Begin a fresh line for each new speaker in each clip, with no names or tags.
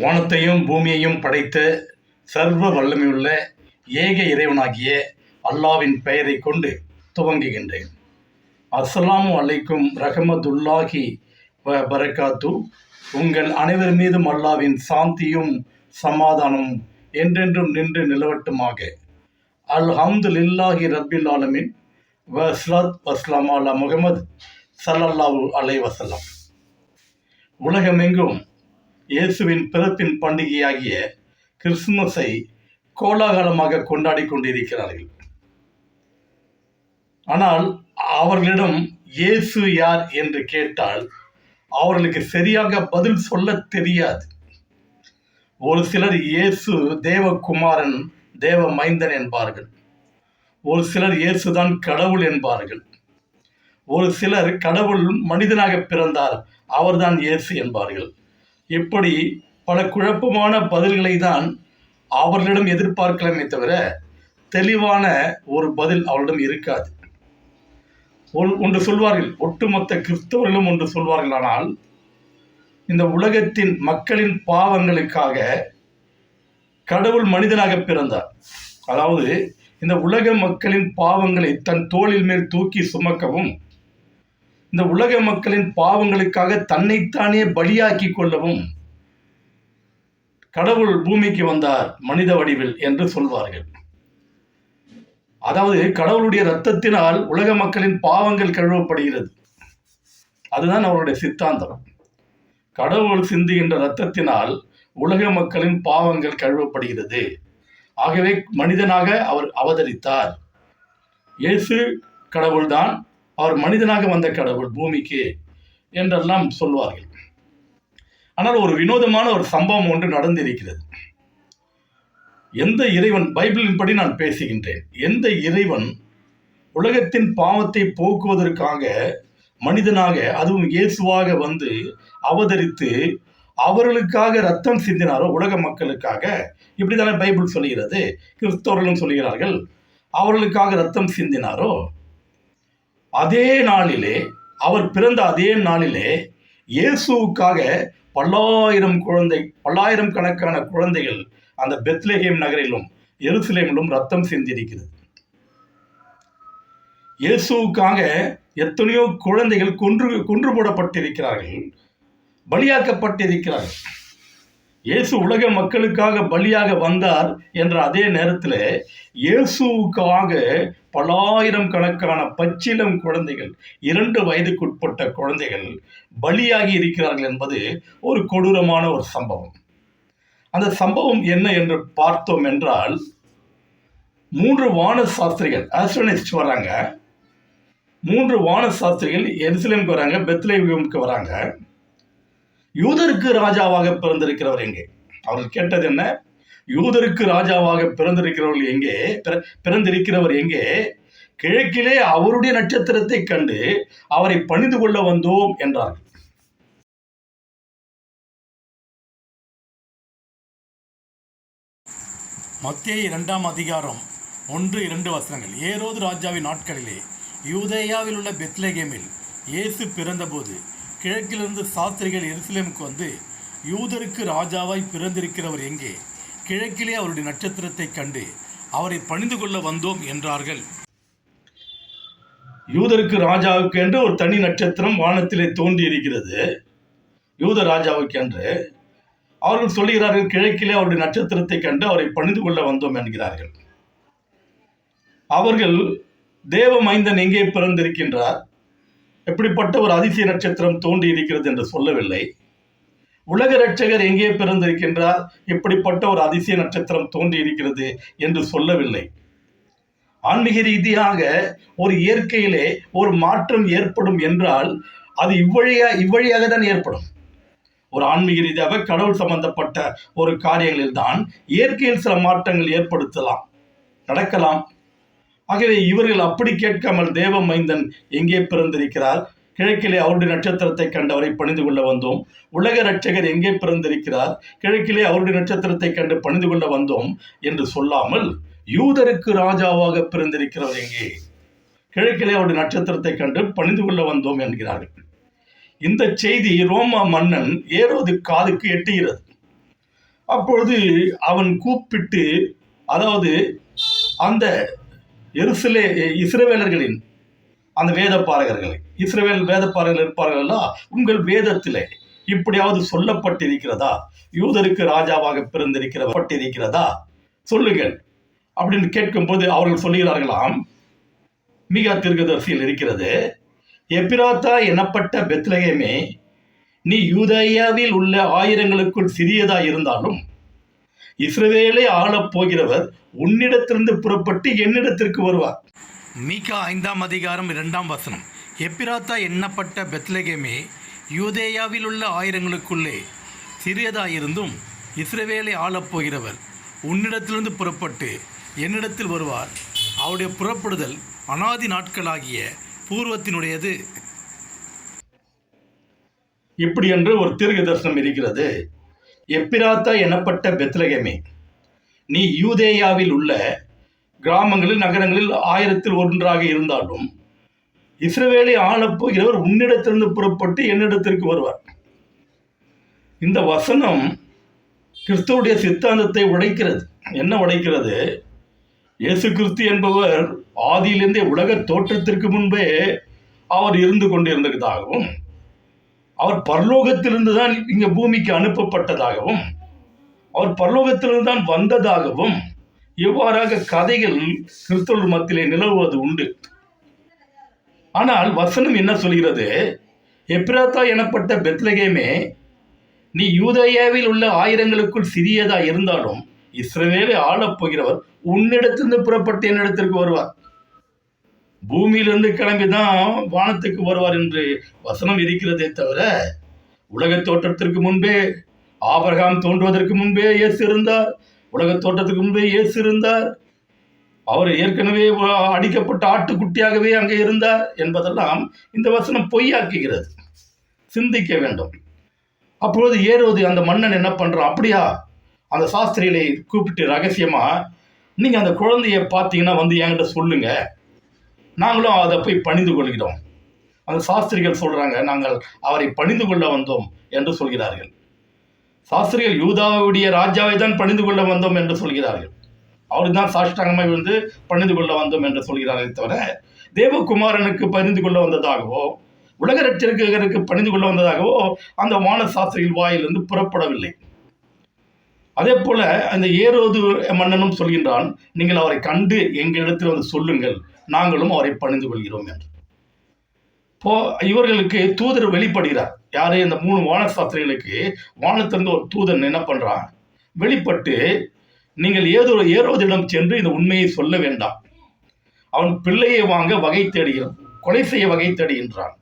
வானத்தையும் பூமியையும் படைத்த சர்வ வல்லமையுள்ள ஏக இறைவனாகிய அல்லாவின் பெயரை கொண்டு துவங்குகின்றேன். அஸ்ஸலாமு அலைக்கும் ரஹமத்துல்லாஹி வ பரக்காத்து. உங்கள் அனைவர் மீதும் அல்லாவின் சாந்தியும் சமாதானமும் என்றென்றும் நின்று நிலவட்டுமாக. அல்ஹம்துலில்லாஹி ரப்பில் ஆலமீன் வஸ்லாத் வஸ்லாம் அலா முஹம்மது ஸல்லல்லாஹு அலைஹி வஸல்லம். உலகமெங்கும் இயேசுவின் பிறப்பின் பண்டிகையாகிய கிறிஸ்துமஸை கோலாகலமாக கொண்டாடி கொண்டிருக்கிறார்கள். ஆனால் அவர்களிடம் இயேசு யார் என்று கேட்டால் அவர்களுக்கு சரியாக பதில் சொல்ல தெரியாது. ஒரு சிலர் இயேசு தேவகுமாரன், தேவ மைந்தன் என்பார்கள். ஒரு சிலர் இயேசுதான் கடவுள் என்பார்கள். ஒரு சிலர் கடவுள் மனிதனாக பிறந்தார், அவர்தான் இயேசு என்பார்கள். இப்படி பல குழப்பமான பதில்களை தான் அவர்களிடம் எதிர்பார்க்கலாமே தவிர தெளிவான ஒரு பதில் அவர்களிடம் இருக்காது. ஒன்று சொல்வார்கள், ஒட்டுமொத்த கிறிஸ்தவர்களும் ஒன்று சொல்வார்கள். ஆனால் இந்த உலகத்தின் மக்களின் பாவங்களுக்காக கடவுள் மனிதனாக பிறந்தார். அதாவது இந்த உலக மக்களின் பாவங்களை தன் தோளில் மேல் தூக்கி சுமக்கவும், இந்த உலக மக்களின் பாவங்களுக்காக தன்னைத்தானே பலியாக்கி கொள்ளவும் கடவுள் பூமிக்கு வந்தார் மனித வடிவில் என்று சொல்வார்கள். அதாவது கடவுளுடைய இரத்தத்தினால் உலக மக்களின் பாவங்கள் கழுவப்படுகிறது. அதுதான் அவருடைய சித்தாந்தம். கடவுள் சிந்துகின்ற இரத்தத்தினால் உலக மக்களின் பாவங்கள் கழுவப்படுகிறது. ஆகவே மனிதனாக அவர் அவதரித்தார். இயேசு கடவுள்தான், அவர் மனிதனாக வந்த கடவுள் பூமிக்கு என்றெல்லாம் சொல்வார்கள். ஆனால் ஒரு வினோதமான ஒரு சம்பவம் ஒன்று நடந்திருக்கிறது. எந்த இறைவன், பைபிளின் படி நான் பேசுகின்றேன், எந்த இறைவன் உலகத்தின் பாவத்தை போக்குவதற்காக மனிதனாக, அதுவும் இயேசுவாக வந்து அவதரித்து அவர்களுக்காக ரத்தம் சிந்தினாரோ, உலக மக்களுக்காக, இப்படித்தானே பைபிள் சொல்லுகிறது, கிறிஸ்தவர்களும் சொல்லுகிறார்கள், அவர்களுக்காக ரத்தம் சிந்தினாரோ, அதே நாளிலே, அவர் பிறந்த அதே நாளிலே இயேசுவுக்காக பல்லாயிரம் கணக்கான குழந்தைகள் அந்த பெத்லகேம் நகரிலும் எருசலேமிலும் ரத்தம் சிந்திருக்கிறது. இயேசுவுக்காக எத்தனையோ குழந்தைகள் கொன்று போடப்பட்டிருக்கிறார்கள், பலியாக்கப்பட்டிருக்கிறார்கள். இயேசு உலக மக்களுக்காக பலியாக வந்தார் என்ற அதே நேரத்தில் இயேசுவுக்காக பல்லாயிரம் கணக்கான பச்சிளம் குழந்தைகள், 2 வயதுக்குட்பட்ட குழந்தைகள் பலியாகி இருக்கிறார்கள் என்பது ஒரு கொடூரமான ஒரு சம்பவம். அந்த சம்பவம் என்ன என்று பார்த்தோம் என்றால், 3 வான சாஸ்திரிகள், ஆஸ்ட்ரோனிஸ்ட் வராங்க. 3 வான சாஸ்திரிகள் எருசலேமுக்கு வராங்க, பெத்லகேமுக்கு வராங்க. யூதருக்கு ராஜாவாக பிறந்திருக்கிறவர் எங்கே? அவர்கள் கேட்டது என்ன? யூதருக்கு ராஜாவாக பிறந்திருக்கிறவர் எங்கே? கிழக்கிலே அவருடைய நட்சத்திரத்தை கண்டு அவரை பணிந்து கொள்ள வந்தோம் என்றார்கள்.
மத்தேயு 2ஆம் அதிகாரம் 1-2 வசனங்கள். ஏரோது ராஜாவின் நாட்களிலே யூதேயாவில் உள்ள பெத்லகேமில் இயேசு பிறந்தபோது கிழக்கிலிருந்து சாஸ்திரிகள் எருசலேமுக்கு வந்து, யூதருக்கு ராஜாவாய் பிறந்திருக்கிறவர் எங்கே? கிழக்கிலே அவருடைய நட்சத்திரத்தை கண்டு அவரை பணிந்து கொள்ள வந்தோம் என்றார்கள்.
யூதருக்கு ராஜாவுக்கு என்று ஒரு தனி நட்சத்திரம் வானத்திலே தோன்றி இருக்கிறது. யூத ராஜாவுக்கு என்று அவர்கள் சொல்லுகிறார்கள், கிழக்கிலே அவருடைய நட்சத்திரத்தை கண்டு அவரை பணிந்து கொள்ள வந்தோம் என்கிறார்கள். அவர்கள் தேவ மைந்தன் எங்கே பிறந்திருக்கின்றார், எப்படிப்பட்ட ஒரு அதிசய நட்சத்திரம் தோன்றி இருக்கிறது என்று சொல்லவில்லை. உலக இரட்சகர் எங்கே பிறந்திருக்கின்றார், எப்படிப்பட்ட ஒரு அதிசய நட்சத்திரம் தோன்றி இருக்கிறது என்று சொல்லவில்லை. ஆன்மீக ரீதியாக ஒரு இயற்கையிலே ஒரு மாற்றம் ஏற்படும் என்றால் அது இவ்வழியாக தான் ஏற்படும். ஒரு ஆன்மீக ரீதியாக கடவுள் சம்பந்தப்பட்ட ஒரு காரியங்களில் தான் இயற்கையில் சில மாற்றங்கள் ஏற்படுத்தலாம், நடக்கலாம். ஆகவே இவர்கள் அப்படி கேட்காமல், தேவ மைந்தன் எங்கே பிறந்திருக்கிறார், கிழக்கிலே அவருடைய நட்சத்திரத்தை கண்டு அவரை பணிந்து கொள்ள வந்தோம், உலக இரட்சகர் எங்கே பிறந்திருக்கிறார், கிழக்கிலே அவருடைய நட்சத்திரத்தை கண்டு பணிந்து கொள்ள வந்தோம் என்று சொல்லாமல், யூதருக்கு ராஜாவாக பிறந்திருக்கிறவர் எங்கே, கிழக்கிலே அவருடைய நட்சத்திரத்தை கண்டு பணிந்து கொள்ள வந்தோம் என்கிறார்கள். இந்த செய்தி ரோமா மன்னன் ஏரோது காதுக்கு எட்டுகிறது. அப்பொழுது அவன் கூப்பிட்டு, அதாவது அந்த இஸ்ரவேலர்களின் அந்த வேதப்பாரகர்களை, இஸ்ரவேல் வேதப்பாரகர்கள் இருப்பார்களா, உங்கள் வேதத்திலே இப்படியாவது சொல்லப்பட்டிருக்கிறதா, யூதருக்கு ராஜாவாக பிறந்திருக்கிறதா சொல்லுங்கள் அப்படின்னு கேட்கும்போது அவர்கள் சொல்லுகிறார்களாம், மீகா தீர்க்கதரிசியில் இருக்கிறது, எப்பிராத்தா எனப்பட்ட பெத்லகேமே, நீ யூதேயாவில் உள்ள ஆயிரங்களுக்குள் சிறியதா இருந்தாலும் இஸ்ரவேலை ஆளப் போகிறவர் உன்னிடத்திலிருந்து புறப்பட்டு என்னிடத்திற்கு வருவார்.
மீகா 5:2 எப்பிராத்தா எண்ணப்பட்ட பெத்லகேமே, யூதேயாவில் உள்ள ஆயிரங்களுக்குள்ளே சிறியதாயிருந்தும் இஸ்ரவேலை ஆளப்போகிறவர் உன்னிடத்திலிருந்து புறப்பட்டு என்னிடத்தில் வருவார். அவருடைய புறப்படுதல் அனாதி நாட்களாகிய பூர்வத்தினுடையது.
இப்படி என்று ஒரு தீர்க்க தரிசனம் இருக்கிறது. எப்பிராத்தா எனப்பட்ட பெத்லகேமே, நீ யூதேயாவில் உள்ள கிராமங்களில் நகரங்களில் 1001 இருந்தாலும் இஸ்ரவேலை ஆளப்போகிறவர் உன்னிடத்திலிருந்து புறப்பட்டு என்னிடத்திற்கு வருவார். இந்த வசனம் கிறிஸ்துவுடைய சித்தாந்தத்தை உடைக்கிறது. என்ன உடைக்கிறது? இயேசு கிறிஸ்து என்பவர் ஆதியிலிருந்தே உலக தோற்றத்திற்கு முன்பே அவர் இருந்து கொண்டிருந்ததாகவும், அவர் பரலோகத்திலிருந்து தான் இங்க பூமிக்கு அனுப்பப்பட்டதாகவும், அவர் பரலோகத்திலிருந்து தான் வந்ததாகவும் இவ்வாறாக கதைகள் கிறிஸ்தவர்கள் மத்தியிலே நிலவுவது உண்டு. ஆனால் வசனம் என்ன சொல்கிறது? எப்பிராத்தா எனப்பட்ட பெத்லகேமே, நீ யூதேயாவில் உள்ள ஆயிரங்களுக்குள் சிறியதா இருந்தாலும் இஸ்ரவேலை ஆளப்போகிறவர் உன்னிடத்திலிருந்து புறப்பட்டு என்னிடத்திற்கு வருவார். பூமியிலிருந்து கிளம்பிதான் வானத்துக்கு வருவார் என்று வசனம் இருக்கிறதே தவிர, உலக தோற்றத்திற்கு முன்பே, ஆபிரகாம் தோன்றுவதற்கு முன்பே இயேசு இருந்தார். உலக தோற்றத்துக்கு முன்பே இயேசு இருந்தார். அவர் ஏற்கனவே அடிக்கப்பட்ட ஆட்டுக்குட்டியாகவே அங்கே இருந்தார் என்பதெல்லாம் இந்த வசனம் பொய்யாக்குகிறது. சிந்திக்க வேண்டும். அப்பொழுது ஏரோது அந்த மன்னன் என்ன பண்றான்? அப்படியா, அந்த சாஸ்திரிகளை கூப்பிட்டு ரகசியமா, நீங்க அந்த குழந்தைய பார்த்தீங்கன்னா வந்து என்கிட்ட சொல்லுங்க, நாங்களும் அதை போய் பணிந்து கொள்கிறோம். அந்த சாஸ்திரிகள் சொல்றாங்க, நாங்கள் அவரை பணிந்து கொள்ள வந்தோம் என்று சொல்கிறார்கள். சாஸ்திரிகள் யூதாவுடைய ராஜாவை தான் பணிந்து கொள்ள வந்தோம் என்று சொல்கிறார்கள். அவருக்கு தான் சாஷ்டாங்கமாக வந்து பணிந்து கொள்ள வந்தோம் என்று சொல்கிறார்கள் தவிர, தேவகுமாரனுக்கு பணிந்து கொள்ள வந்ததாகவோ, உலக ரட்சகருக்கு பணிந்து கொள்ள வந்ததாகவோ அந்த வான சாஸ்திரிகள் வாயிலிருந்து புறப்படவில்லை. அதே போல அந்த ஏரோது மன்னனும் சொல்கின்றான், நீங்கள் அவரை கண்டு எங்களிடத்தில் வந்து சொல்லுங்கள், நாங்களும் அவரை பணிந்து கொள்கிறோம் என்று. இப்போ இவர்களுக்கு தூதர் வெளிப்படுகிறார். யாரு? இந்த 3 வான சாஸ்திரிகளுக்கு வானத்திலிருந்து ஒரு தூதன் என்ன பண்றான்? வெளிப்பட்டு, நீங்கள் ஏரோதிடம் சென்று இந்த உண்மையை சொல்ல வேண்டாம், அவன் பிள்ளையை வாங்க வகை தேடுகிறான், கொலை செய்ய வகை தேடுகின்றான்.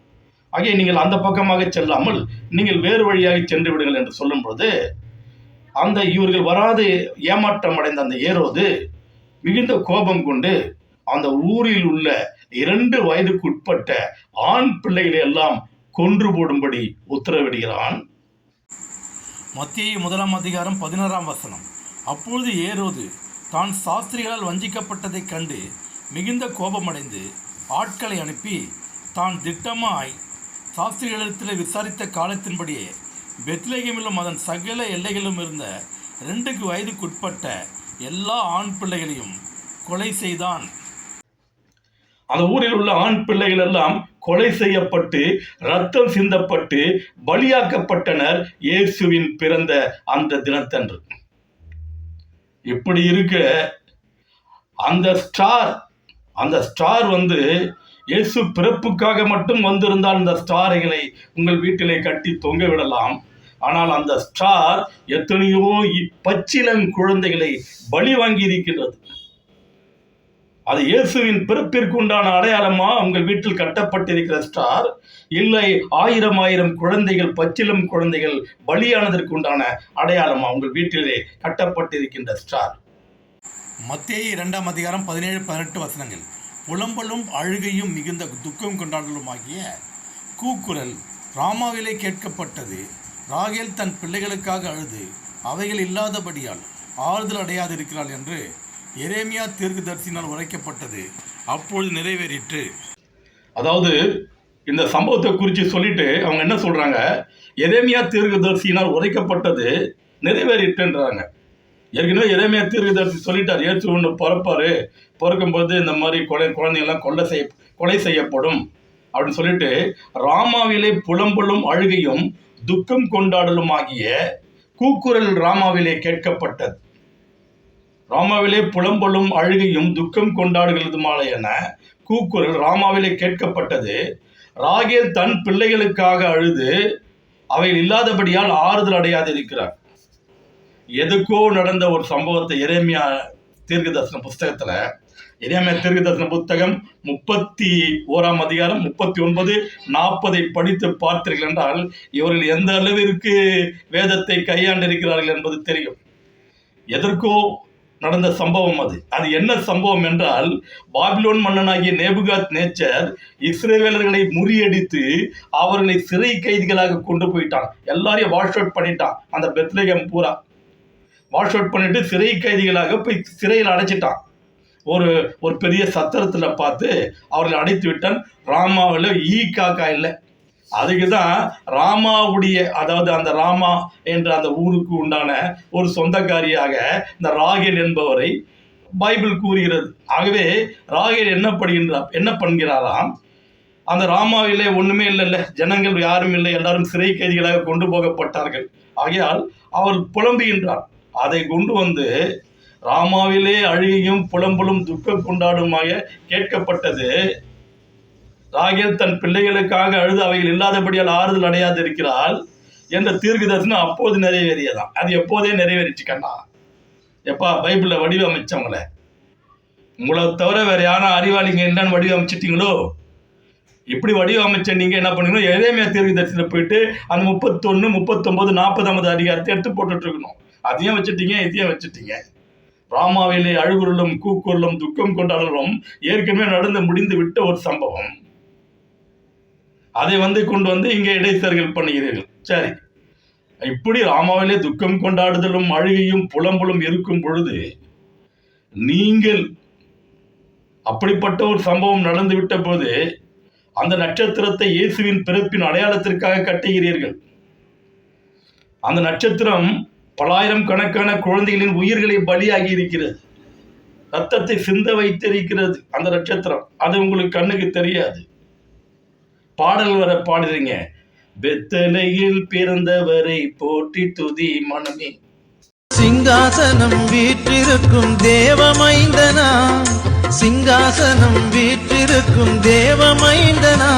ஆகிய நீங்கள் அந்த பக்கமாக செல்லாமல் நீங்கள் வேறு வழியாக சென்று விடுங்கள் என்று சொல்லும் பொழுது, அந்த இவர்கள் வராது ஏமாற்றம் அடைந்த அந்த ஏரோது மிகுந்த கோபம் கொண்டு அந்த ஊரில் உள்ள 2 வயதுக்கு உட்பட்ட ஆண் பிள்ளைகளை எல்லாம் கொன்று போடும்படி உத்தரவிடுகிறான்.
மத்தேயு 1:16 அப்பொழுது ஏரோது தான் சாஸ்திரிகளால் வஞ்சிக்கப்பட்டதைக் கண்டு மிகுந்த கோபமடைந்து ஆட்களை அனுப்பி, தான் திட்டமாய் சாஸ்திரிகளிடத்தில் விசாரித்த காலத்தின்படியே பெத்லகேமிலும் அதன் சகல எல்லைகளிலும் இருந்த 2 வயதுக்குட்பட்ட எல்லா ஆண் பிள்ளைகளையும் கொலை செய்தான்.
அந்த ஊரில் உள்ள ஆண் பிள்ளைகள் எல்லாம் கொலை செய்யப்பட்டு ரத்தம் சிந்தப்பட்டு பலியாக்கப்பட்டனர் இயேசுவின் பிறந்த அந்த தினத்தன்று. இப்படி இருக்க அந்த ஸ்டார் வந்து இயேசு பிறப்புக்காக மட்டும் வந்திருந்தால் இந்த ஸ்டார்களை உங்கள் வீட்டிலே கட்டி தொங்க விடலாம். ஆனால் அந்த ஸ்டார் எத்தனையோ பச்சிளம் குழந்தைகளை பலி வாங்கி இருக்கின்றது. அது இயேசுவின் பிறப்பிற்கு உண்டான அடையாளமா உங்கள் வீட்டில் கட்டப்பட்டிருக்கிற ஸ்டார்? இல்லை 1000 குழந்தைகள், பச்சிளம் குழந்தைகள் பலியானதற்கு உண்டான அடையாளமா உங்கள் வீட்டிலே கட்டப்பட்டிருக்கின்ற ஸ்டார்?
மத்தேயு 2:17-18 புலம்பலும் அழுகையும் மிகுந்த துக்கம் கொண்டாடலுமாகிய கூக்குரல் ராமாவிலே கேட்கப்பட்டது. ராகேல் தன் பிள்ளைகளுக்காக அழுது அவைகள் இல்லாதபடியால் ஆறுதல் அடையாது இருக்கிறாள் என்று எரேமியா தீர்க்கதரிசியினால் உரைக்கப்பட்டது அப்பொழுது நிறைவேறிற்று.
அதாவது இந்த சம்பவத்தை குறித்து சொல்லிட்டு அவங்க என்ன சொல்றாங்க? எரேமியா தீர்க்கதரிசியினால் உரைக்கப்பட்டது நிறைவேறிட்டுன்றாங்க. ஏற்கனவே எரேமியா தீர்க்கதரிசி சொல்லிட்டார், இயேசு ஒன்று பிறப்பாரு, பிறக்கும்போது இந்த மாதிரி குழந்தைங்கள்லாம் கொலை செய்யப்படும் அப்படின்னு சொல்லிட்டு, ராமாவிலே புலம்பலும் அழுகையும் துக்கம் கொண்டாடலும் ஆகிய கூக்குரல் ராமாவிலே கேட்கப்பட்டது. ராமாவிலே புலம்பலும் அழுகையும் துக்கம் கொண்டாடுகிறதுமான கூக்குரல் ராமாவிலே கேட்கப்பட்டது. ராகேல் தன் பிள்ளைகளுக்காக அழுது அவைகள் இல்லாதபடியால் ஆறுதல் அடையாதிருக்கிறார். எதுக்கோ நடந்த ஒரு சம்பவத்தை எரேமியா தீர்க்கதரிசன புஸ்தகத்துல, எரேமியா தீர்க்கதரிசன புத்தகம் 31ஆம் அதிகாரம் 39, 40 படித்து பார்த்தீர்கள் என்றால் இவர்கள் எந்த அளவிற்கு வேதத்தை கையாண்டிருக்கிறார்கள் என்பது தெரியும். எதற்கோ நடந்த சம்பவம் அது என்ன சம்பவம் என்றால், பாபிலோன் மன்னனாகிய நேபுகாத் நேச்சர் இஸ்ரவேலர்களை முறியடித்து அவர்களை சிறை கைதிகளாக கொண்டு போயிட்டான். எல்லாரையும் வாஷ் அவுட் பண்ணிட்டான். அந்த பெத்லகேம் பூரா வாஷ் அவுட் பண்ணிட்டு சிறை கைதிகளாக போய் சிறையில் அடைச்சிட்டான். ஒரு பெரிய சத்திரத்தில் பார்த்து அவர்களை அடைத்து விட்டான். ராமாவில் காக்கா இல்லை. அதுக்கு தான் ராமாவுடைய, அதாவது அந்த ராமா என்ற அந்த ஊருக்கு உண்டான ஒரு சொந்தக்காரியாக இந்த ராகேல் என்பவரை பைபிள் கூறுகிறது. ஆகவே ராகேல் என்ன பண்ணுகிறாராம், அந்த ராமாவிலே ஒன்றுமே இல்லைல்ல, ஜனங்கள் யாரும் இல்லை, எல்லாரும் சிறை கைதிகளாக கொண்டு போகப்பட்டார்கள். ஆகையால் அவர் புலம்புகின்றார். அதை கொண்டு வந்து ராமாவிலே அழுகையும் புலம்பலும் துக்கம் கொண்டாடுமாக கேட்கப்பட்டது. ராகேல் தன் பிள்ளைகளுக்காக அழுது அவைகள் இல்லாதபடியால் ஆறுதல் அடையாது இருக்கிறாள் என்ற தீர்க்கதரிசனம் அப்போது நிறைவேறியதான். அது எப்போதே நிறைவேறிச்சு கண்ணா. எப்பா பைபிளில் வடிவமைச்சவங்கள, உங்களை தவிர வேற யாரும் அறிவாளிங்க என்னன்னு வடிவமைச்சிட்டீங்களோ, இப்படி வடிவமைச்ச நீங்க என்ன பண்ணீங்கன்னா எரேமியா தீர்க்கதரிசனத்தில் போயிட்டு அந்த 31, 39, 40 அதிகாரத்தை எடுத்து போட்டுட்டு இருக்கணும். அதையும் வச்சுட்டீங்க, இதையும் வச்சுட்டீங்க. ராமாவிலே அழுகுரலும் கூக்குரலும் துக்கம் கொண்டாடலும் ஏற்கனவே நடந்து முடிந்து விட்ட ஒரு சம்பவம். அதை கொண்டு வந்து இங்கே இடைத்தரகர்கள் பண்ணுகிறீர்கள். சரி, இப்படி ராமாவிலே துக்கம் கொண்டாடுதலும் அழுகையும் புலம்பலும் இருக்கும் பொழுது நீங்கள் அப்படிப்பட்ட ஒரு சம்பவம் நடந்து விட்ட போது அந்த நட்சத்திரத்தை இயேசுவின் பிறப்பின் அடையாளத்திற்காக கட்டுகிறீர்கள். அந்த நட்சத்திரம் பலாயிரம் கணக்கான குழந்தைகளின் உயிர்களை பலியாகி இருக்கிறது, ரத்தத்தை சிந்த வைத்திருக்கிறது அந்த நட்சத்திரம். அது உங்களுக்கு கண்ணுக்கு தெரியாது. பாடல் வர பாடுறீங்க, பெத்தலையில் பிறந்தவரை போற்றி துதி மனமே.
சிங்காசனம் வீற்றிருக்கும் தேவமைந்தனா, சிங்காசனம் வீற்றிருக்கும் தேவமைந்தனா,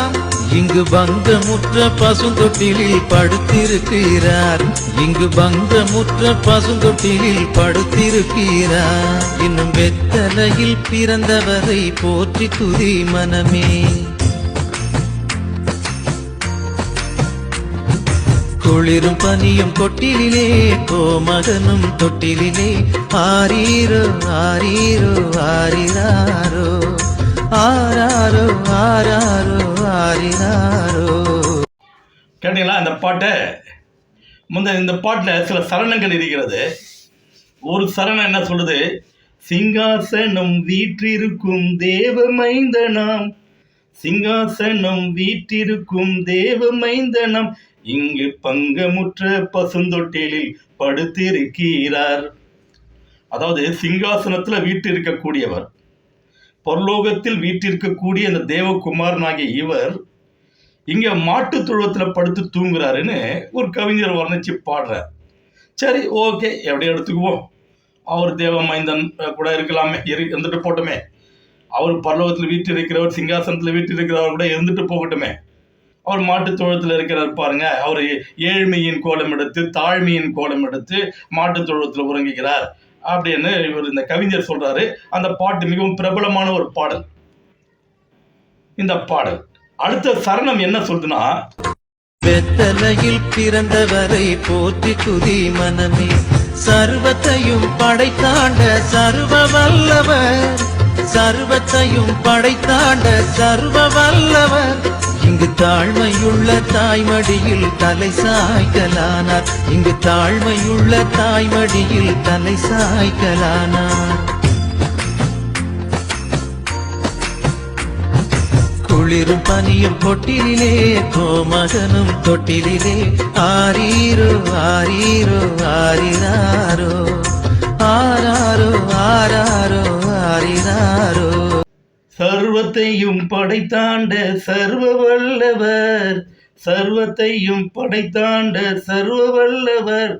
இங்கு பங்கமுற்ற பசுந்தொட்டிலில் படுத்திருக்கிறார், இங்கு பங்கமுற்ற பசுந்தொட்டிலில் படுத்திருக்கிறார். இன்னும் வெத்தலையில் பிறந்தவரை போற்றி துதி மனமே. குளிரும் பனியும் கொட்டிலே, கோமகனும் தொட்டிலே, ஆரீரோ ஆரீரோ ஆரிராரோ, ஆராரோ ஆராரோ ஆரிராரோ.
கேட்டீங்களா இந்த பாட்டை? இந்த பாட்டில் சில சரணங்கள் இருக்கிறது. ஒரு சரணம் என்ன சொல்லுது, சிங்காசனம் வீற்றிருக்கும் தேவமைந்தனாம், சிங்காசனம் வீற்றிருக்கும் தேவமைந்தனாம், இங்கு பங்கமுற்ற பசுந்தொட்டிலில் படுத்திருக்கிறார். அதாவது சிங்காசனத்துல வீட்டிருக்கக்கூடியவர், பரலோகத்தில் வீட்டிருக்கக்கூடிய அந்த தேவகுமாரனாகிய இவர் இங்க மாட்டு தொழுவத்துல படுத்து தூங்குறாருன்னு ஒரு கவிஞர் வர்ணிச்சு பாடுறார். சரி, ஓகே, எப்படி எடுத்துக்குவோம். அவர் தேவமைந்தன் கூட இருக்கலாமே, இருந்துட்டு போட்டோமே. அவர் பரலோகத்தில் வீட்டிருக்கிறவர், சிங்காசனத்தில் வீட்டிருக்கிறவர் கூட இருந்துட்டு போகட்டுமே. அவர் மாட்டு தொழுவத்தில் இருக்கிறார் பாருங்க. அவர் ஏழ்மையின் கோலம் எடுத்து தாழ்மையின் கோலம் எடுத்து மாட்டு தொழுவத்தில் உறங்குகிறார் அப்படின்னு இவர் இந்த கவிஞர் சொல்றாரு. அந்த பாட்டு மிகவும் பிரபலமான ஒரு பாடல். இந்த பாடல் அடுத்த சரணம் என்ன சொல்லுதுன்னா,
வெத்தலையில் பிறந்தவரை போற்றி துதி மனமே, சர்வத்தையும் படைத்தாண்ட சர்வ வல்லவர், சர்வத்தையும் படைத்தாண்ட சர்வ வல்லவர், இங்கு தாழ்மையுள்ள தாய்மடியில் தலை சாய்க்கலானார், இங்கு தாழ்மையுள்ள தாய்மடியில் தலை சாய்க்கலானார். குளிரும் பனியும் கொட்டிலே கோமகனும் தொட்டிலே ஆரீரோ ஆரீரோ ஆரிராரோ ஆராரோ ஆராரோ ஆரிராரோ.
சர்வத்தையும் படைத்தாண்ட சர்வ வல்லவர், சர்வத்தையும் படைத்தாண்ட சர்வ வல்லவர்,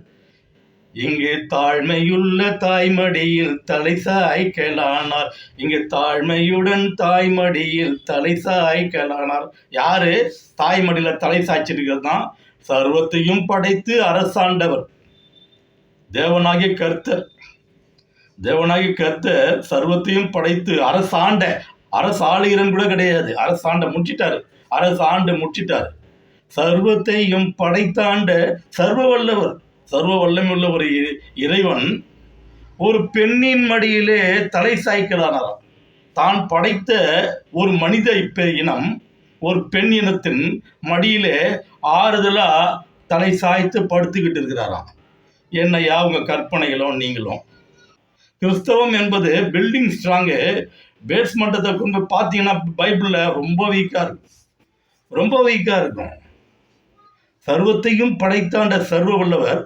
இங்கு தாழ்மையுள்ள தாய்மடியில் தலை சாய்க்கலானார், இங்கு தாழ்மையுடன் தாய்மடியில் தலை சாய்க்கலானார். யாரு தாய்மடியில தலை சாய்ச்சிருக்கிறது தான் சர்வத்தையும் படைத்து அரசாண்டவர் தேவனாகிய கர்த்தர். தேவனாகிய கர்த்தர் சர்வத்தையும் படைத்து அரசாளுகிறன் கூட கிடையாது, அரசாண்ட முடிச்சிட்டாரு, அரசாண்டு முடிச்சிட்டாரு. சர்வத்தையும் படைத்தாண்ட சர்வ வல்லவர், சர்வ வல்லமையுள்ள ஒரு இறைவன் ஒரு பெண்ணின் மடியிலே தலை சாய்க்கலானாராம். தான் படைத்த ஒரு மனித இனம் ஒரு பெண் இனத்தின் மடியிலே ஆறுதலா தலை சாய்த்து படுத்துக்கிட்டு இருக்கிறாராம். என்னையா உங்க கற்பனைகளும் நீங்களும். கிறிஸ்தவம் என்பது பில்டிங் ஸ்ட்ராங்கு, பேஸ்மெண்ட்டை கொண்டு பார்த்தீங்கன்னா பைபிளில் ரொம்ப வீக்காக இருக்கும், ரொம்ப வீக்காக இருக்கும். சர்வத்தையும் படைத்தாண்ட சர்வ வல்லவர்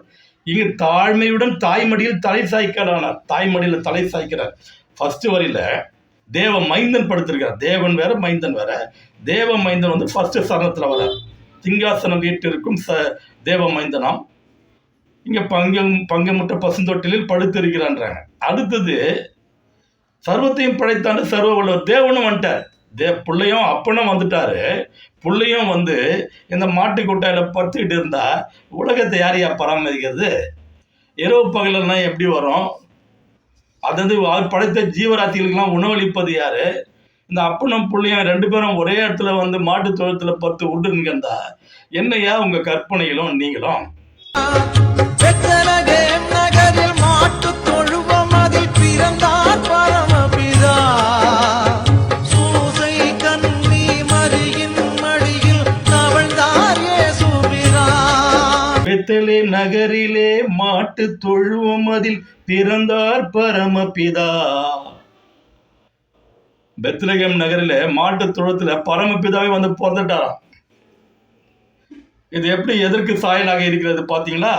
இங்கு தாழ்மையுடன் தாய்மடியில் தலை சாய்க்கலானார். தாய்மடியில் தலை சாய்க்கிறார். ஃபர்ஸ்ட் வரியில தேவ மைந்தன் படுத்திருக்கிறார். தேவன் வேற மைந்தன் வேற. தேவ மைந்தன் வந்து ஃபர்ஸ்ட் சரணத்தில் வர சிங்காசனம் வீட்டிற்கும் தேவ மைந்தனாம் இங்க பங்கமுட்ட பசுந்தொட்டிலில் படுத்திருக்கிறான்றாங்க. அடுத்தது சர்வத்தையும் படைத்தாண்டு சர்வ வல்லவர் தேவனும் வந்துட்டார். பிள்ளையும் அப்பனும் வந்துட்டாரு. பிள்ளையும் வந்து இந்த மாட்டு கொட்டாயில படுத்துக்கிட்டு இருந்தா உலகத்தை யாரையா பராமரிக்கிறது? இரவு பகலாம் எப்படி வரும்? அதாவது அவர் படைத்த ஜீவராசிகளுக்கெல்லாம் உணவளிப்பது யாரு? இந்த அப்பனும் பிள்ளையும் ரெண்டு பேரும் ஒரே இடத்துல வந்து மாட்டு தொழுத்துல பத்து விட்டுருங்கந்தா என்னையா உங்க கற்பனைகளும் நீங்களும்.
பெத்லகேம் நகரில் மாட்டு தொழுவம் அதில் பிறந்தார் பரமபிதா. சூசை கன்னி மரியின் மடியில் தவழ்ந்தார் இயேசுபிரான்.
பெத்லகேம் நகரிலே மாட்டு தொழுவம் அதில் பிறந்தார் பரமபிதா. பெத்லகேம் நகரில மாட்டு தொழுவத்துல பரமபிதாவே வந்து பிறந்துட்டாராம். இது எப்படி எதற்கு சாயலாக இருக்கிறது பார்த்தீங்களா?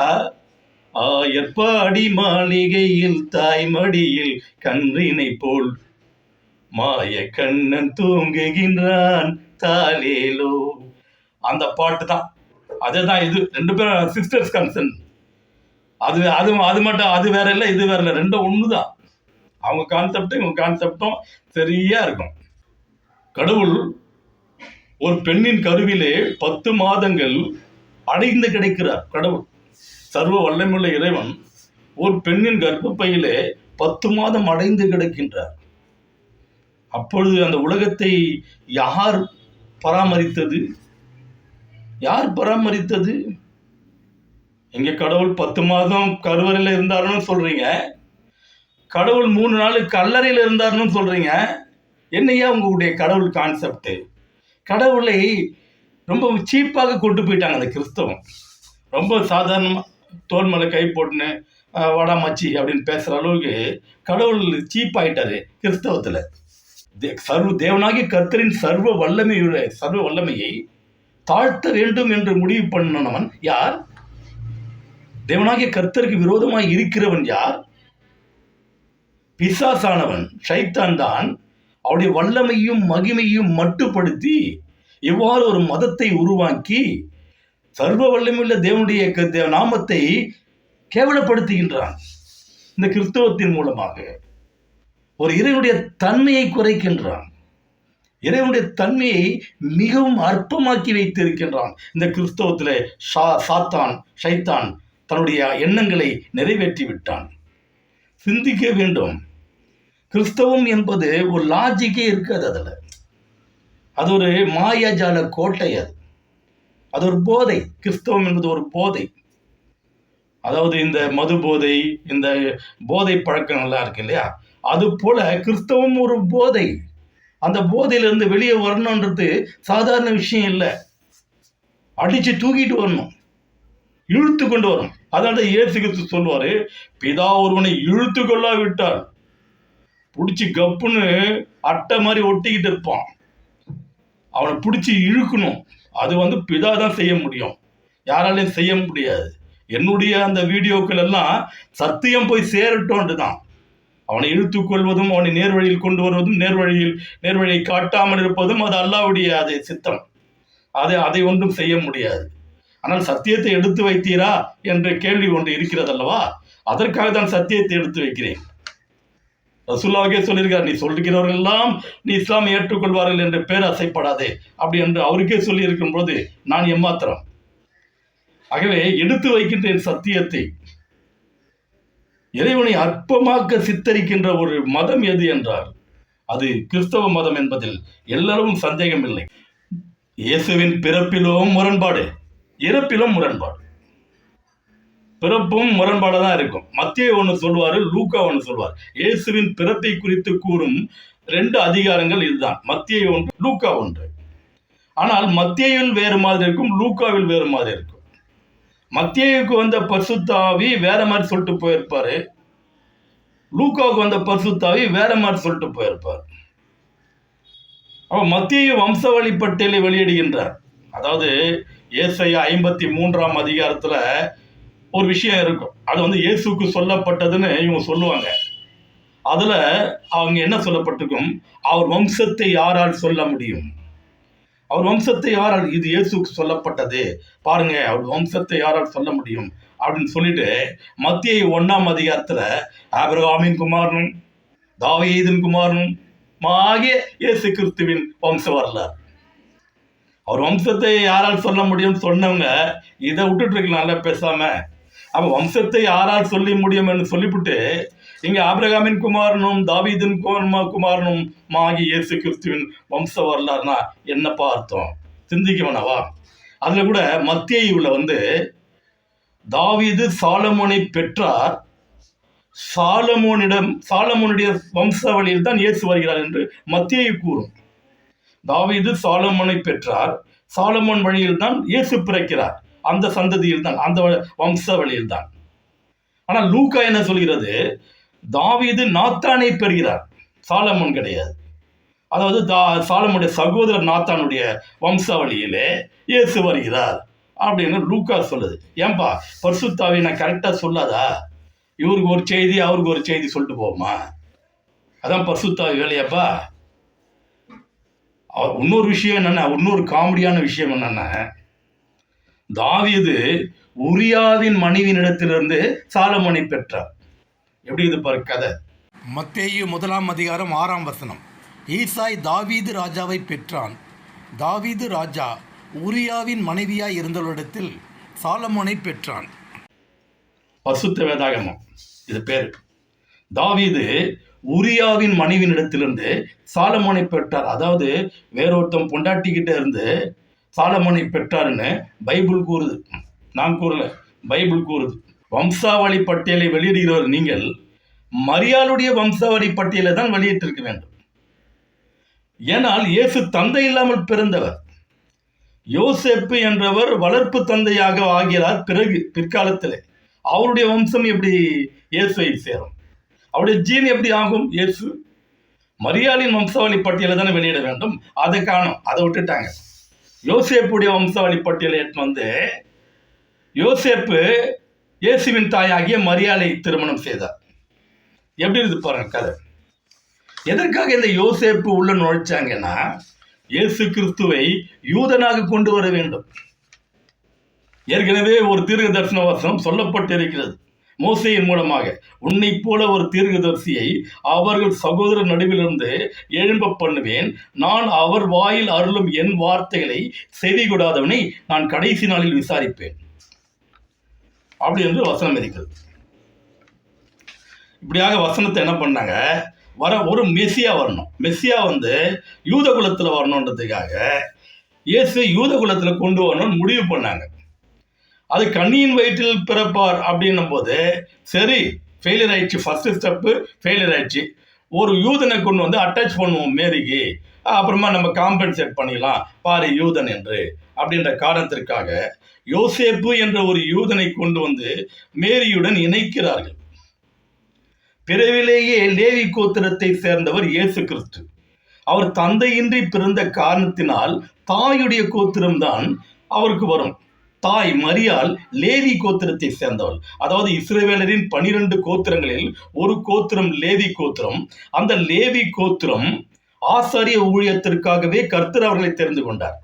ஆயர்பாடி மாளிகையில் தாய்மடியில் கன்றினை போல் மாய கண்ணன் தூங்குகின்றான் தாலேலோ. அந்த பாட்டு தான், அதுதான் இது. ரெண்டு பேரும் சிஸ்டர்ஸ் கன்சர்ன். அது அது அது மட்டும் அது வேற இல்லை, இது வேற இல்லை, ரெண்டும் ஒன்று தான். அவங்க கான்செப்டும் இவங்க கான்செப்டும் சரியா இருக்கும். கடவுள் ஒரு பெண்ணின் கருவிலே 10 மாதங்கள் அடைந்து கிடைக்கிறார். கடவுள் சர்வ வல்லமையுள்ள இறைவன் ஒரு பெண்ணின் கர்ப்பப்பையிலே 10 மாதம் அடைந்து கிடக்கின்றார். அப்பொழுது அந்த உலகத்தை யார் பராமரித்தது? யார் பராமரித்தது? எங்க கடவுள் 10 மாதம் கருவறையில் இருந்தாருன்னு சொல்றீங்க, கடவுள் 3 நாள் கல்லறையில் இருந்தாருன்னு சொல்றீங்க. என்னையா உங்களுடைய கடவுள் கான்செப்ட்? கடவுளை ரொம்ப சீப்பாக கொண்டு போயிட்டாங்க அந்த கிறிஸ்தவம். ரொம்ப சாதாரணமாக தோல் மேலே கை போட்டுன்னு வடா மச்சி அப்படின்னு பேசுகிற அளவுக்கு கடவுள் சீப் ஆயிட்டாரு கிறிஸ்தவத்தில். தேவனாகிய கர்த்தரின் சர்வ வல்லமையை தாழ்த்த வேண்டும் என்று முடிவு பண்ணவன் யார்? தேவனாகிய கர்த்தருக்கு விரோதமாய் இருக்கிறவன் யார்? பிசாசானவன், ஷைத்தான் தான். அவருடைய வல்லமையும் மகிமையும் மட்டுப்படுத்தி எவ்வாறு ஒரு மதத்தை உருவாக்கி சர்வ வல்லமையுள்ள தேவனுடைய நாமத்தை கேவலப்படுத்துகின்றான். இந்த கிறிஸ்தவத்தின் மூலமாக ஒரு இறைவனுடைய தன்மையை குறைக்கின்றான். இறைவனுடைய தன்மையை மிகவும் அற்பமாக்கி வைத்திருக்கின்றான். இந்த கிறிஸ்தவத்தில் சாத்தான், ஷைத்தான் தன்னுடைய எண்ணங்களை நிறைவேற்றி விட்டான். சிந்திக்க வேண்டும். கிறிஸ்தவம் என்பது ஒரு லாஜிக்கே இருக்காது. அது ஒரு மாயாஜால கோட்டை. அது ஒரு போதை. கிறிஸ்தவம் என்பது ஒரு போதை. அதாவது இந்த மது போதை, இந்த போதை பழக்கங்கள்லாம் இருக்கு இல்லையா, அது போல கிறிஸ்தவம் ஒரு போதை. அந்த போதையிலிருந்து வெளியே வரணுன்றது சாதாரண விஷயம் இல்லை. அடிச்சு தூக்கிட்டு வரணும், இழுத்து கொண்டு வரணும். அதனால இயேசு கிறிஸ்து சொல்லுவாரு, பிதா ஒருவனை இழுத்து கொள்ளாவிட்டால் பிடிச்சி கப்புன்னு அட்டை மாதிரி ஒட்டிக்கிட்டு இருப்பான். அவனை பிடிச்சி இழுக்கணும். அது பிதா தான் செய்ய முடியும், யாராலையும் செய்ய முடியாது. என்னுடைய அந்த வீடியோக்கள் எல்லாம் சத்தியம் போய் சேரட்டோன்று தான். அவனை இழுத்து கொள்வதும் அவனை நேர்வழியில் கொண்டு வருவதும் நேர்வழியை காட்டாமல் இருப்பதும் அது அல்லாஹ்வுடைய அது சித்தம். அதை ஒன்றும் செய்ய முடியாது. ஆனால் சத்தியத்தை எடுத்து வைத்தீரா என்ற கேள்வி ஒன்று இருக்கிறது அல்லவா, அதற்காக தான் சத்தியத்தை எடுத்து வைக்கிறேன். ரசூலுல்லாஹே சொல்லியிருக்கார், நீ சொல்கிறவர்கள் எல்லாம் நீ இஸ்லாமை ஏற்றுக்கொள்வார்கள் என்று பேராசைப்படாதே அப்படி என்று அவருக்கே சொல்லி இருக்கும் போது நான் எம்மாத்திரம். ஆகவே எடுத்து வைக்கின்றேன் சத்தியத்தை. இறைவனை அற்பமாக சித்தரிக்கின்ற ஒரு மதம் எது என்றால் அது கிறிஸ்தவ மதம் என்பதில் எல்லாரும் சந்தேகம் இல்லை. இயேசுவின் பிறப்பிலும் முரண்பாடு, இறப்பிலும் முரண்பாடு. பிறப்பும் முரண்பாடாக தான் இருக்கும். மத்தேயு ஒன்று சொல்வார், லூக்கா ஒன்று சொல்வார். இயேசுவின் பிறப்பை குறித்து கூறும் 2 அதிகாரங்கள் இதுதான், மத்தேயு ஒன்று, லூக்கா ஒன்று. ஆனால் மத்தேயுவில் வேறு மாதிரி இருக்கும், லூக்காவில் வேறு மாதிரி இருக்கும். மத்தேயுக்கு வந்த பரிசுத்த ஆவி வேற மாதிரி சொல்லிட்டு போயிருப்பாரு, லூக்காவுக்கு வந்த பரிசுத்த ஆவி வேற மாதிரி சொல்லிட்டு போயிருப்பார். அவன் மத்தேயு வம்சவழி பட்டியலை வெளியிடுகின்றார். அதாவது ஏசாயா 53ஆம் அதிகாரத்துல ஒரு விஷயம் இருக்கும், அது இயேசுக்கு சொல்லப்பட்டதுன்னு இவங்க சொல்லுவாங்க. அதுல அவங்க என்ன சொல்லப்பட்டிருக்கும், அவர் வம்சத்தை யாரால் சொல்ல முடியும், அவர் வம்சத்தை யாரால், இது இயேசுக்கு சொல்லப்பட்டது பாருங்க, அவர் வம்சத்தை யாரால் சொல்ல முடியும் அப்படின்னு சொல்லிட்டு மத்தேயு 1ஆம் அதிகாரத்துல ஆபிரகாமின் குமாரனும் தாவீதின் குமாரனும் ஆகிய இயேசு கிறிஸ்துவின் வம்ச வரலாறு. அவர் வம்சத்தை யாரால் சொல்ல முடியும் சொன்னவங்க இதை விட்டுட்டு இருக்கலாம்ல பேசாம. அப்ப வம்சத்தை யாரால் சொல்ல முடியும் என்று சொல்லிவிட்டு இங்க ஆபிரகாமின் குமாரனும் தாவீதின் குமாரனும் ஆகிய இயேசு கிறிஸ்துவின் வம்ச வரலாறுனா என்னப்பா அர்த்தம், சிந்திக்க வேணாவா? அதுல கூட மத்தேயுல தாவீது சாலமோனை பெற்றார், சாலமோனுடைய வம்சாவளியில் தான் இயேசு வருகிறார் என்று மத்தேயு கூறும். தாவீது சாலமோனை பெற்றார், சாலமோன் வழியில் தான் இயேசு பிறக்கிறார், அந்த சந்ததியில் தான், அந்த வம்சாவளியில் தான். ஆனால் லூக்கா என்ன சொல்கிறது, தாவீது நாத்தானை பெறுகிறார், சாலமோன் கிடையாது. அதாவது சாலமோனுடைய சகோதரர் நாத்தானுடைய வம்சாவளியிலே இயேசு வருகிறார் அப்படின்னு லூக்கா சொல்லுது. ஏன்பா பரிசுத்த ஆவி நான் கரெக்டா சொல்லாதா, இவருக்கு ஒரு செய்தி அவருக்கு ஒரு செய்தி சொல்லிட்டு போவோமா? அதான் பரிசுத்த ஆவி வேலையாப்பா. இன்னொரு விஷயம் என்னன்னா, இன்னொரு காமெடியான விஷயம் என்னன்னா, தாவீது உரியாவின் மனைவியினிடத்திலிருந்து சாலமோனை பெற்றார். எப்படி இது பாரு கதை.
மத்தேயு 1ஆம் அதிகாரம் 6ஆம் வசனம், ஈசாய் தாவீது ராஜாவை பெற்றான். தாவீது ராஜா உரியாவின் மனைவியாய் இருந்தவரிடத்தில் சாலமோனை பெற்றான்.
பரிசுத்த வேதாகமம் இது பேர். தாவீது உரியாவின் மனைவியினிடத்திலிருந்து சாலமோனை பெற்றார். அதாவது வேறொருத்தம் பொண்டாட்டிக்கிட்ட இருந்து சாலமோனை பெற்றாருன்னு பைபிள் கூறுது, நான் கூறல, பைபிள் கூறுது. வம்சாவளி பட்டியலை வெளியிடுகிறவர் நீங்கள் மரியாளுடைய வம்சாவளி பட்டியலை தான் வெளியிட்டிருக்க வேண்டும். ஏனால் இயேசு தந்தை இல்லாமல் பிறந்தவர். யோசேப்பு என்றவர் வளர்ப்பு தந்தையாக ஆகிறார் பிற்காலத்தில். அவருடைய வம்சம் எப்படி இயேசுவை சேரும், அவருடைய ஜீன் எப்படி ஆகும்? இயேசு மரியாளின் வம்சாவளி பட்டியலை தானே வெளியிட வேண்டும், அதை காணும், அதை விட்டுட்டாங்க. யோசேப்புடைய வம்சாவளி பட்டியலை எடுத்து யோசேப்பு இயேசுவின் தாயாகிய மரியாளை திருமணம் செய்தார். எப்படி இருக்கு பாருங்க கதை. எதற்காக இந்த யோசேப்பு உள்ள நுழைச்சாங்கன்னா, இயேசு கிறிஸ்துவை யூதனாக கொண்டு வர வேண்டும். ஏற்கனவே ஒரு தீர்க்க தரிசன வசனம் சொல்லப்பட்டிருக்கிறது மோசேயின் மூலமாக, உன்னை போல ஒரு தீர்க்கதரிசியை அவர்கள் சகோதரர் நடுவிலிருந்து எழும்ப பண்ணுவேன், நான் அவர் வாயில் அருளும் என் வார்த்தைகளை செவி கொடாதவனை நான் கடைசி நாளில் விசாரிப்பேன் அப்படி என்று வசனம் இருக்கிறது. இப்படியாக வசனத்தை என்ன பண்ணாங்க, ஒரு மெஸ்ஸியா வரணும், மெஸ்ஸியா யூத குலத்தில் வரணுன்றதுக்காக இயேசு யூத குலத்தில் கொண்டு வரணும்னு முடிவு பண்ணாங்க. அது கண்ணியின் வயிற்றில் பிறப்பார் அப்படின்னும் போது சரி ஃபெயிலியர் ஆயிடுச்சு, ஃபர்ஸ்ட் ஸ்டெப்பு ஃபெயிலியர் ஆயிடுச்சு. ஒரு யூதனை கொண்டு அட்டாச் பண்ணுவோம் மேரிக்கு, அப்புறமா நம்ம காம்பன்சேட் பண்ணிடலாம் பாரு யூதன் என்று அப்படின்ற காரணத்திற்காக யோசேப்பு என்ற ஒரு யூதனை கொண்டு மேரியுடன் அவர் தந்தையின்றி பிறந்த காரணத்தினால் தாயுடைய கோத்திரம்தான் அவருக்கு வரும். தாய் மரியாள் லேவி கோத்திரத்தை சேர்ந்தவள். அதாவது இஸ்ரவேலரின் 12 கோத்திரங்களில் ஒரு கோத்திரம் லேவி கோத்திரம். அந்த லேவி கோத்திரம் ஆசாரிய ஊழியத்திற்காகவே கர்த்தர் அவர்களை தெரிந்து கொண்டார்.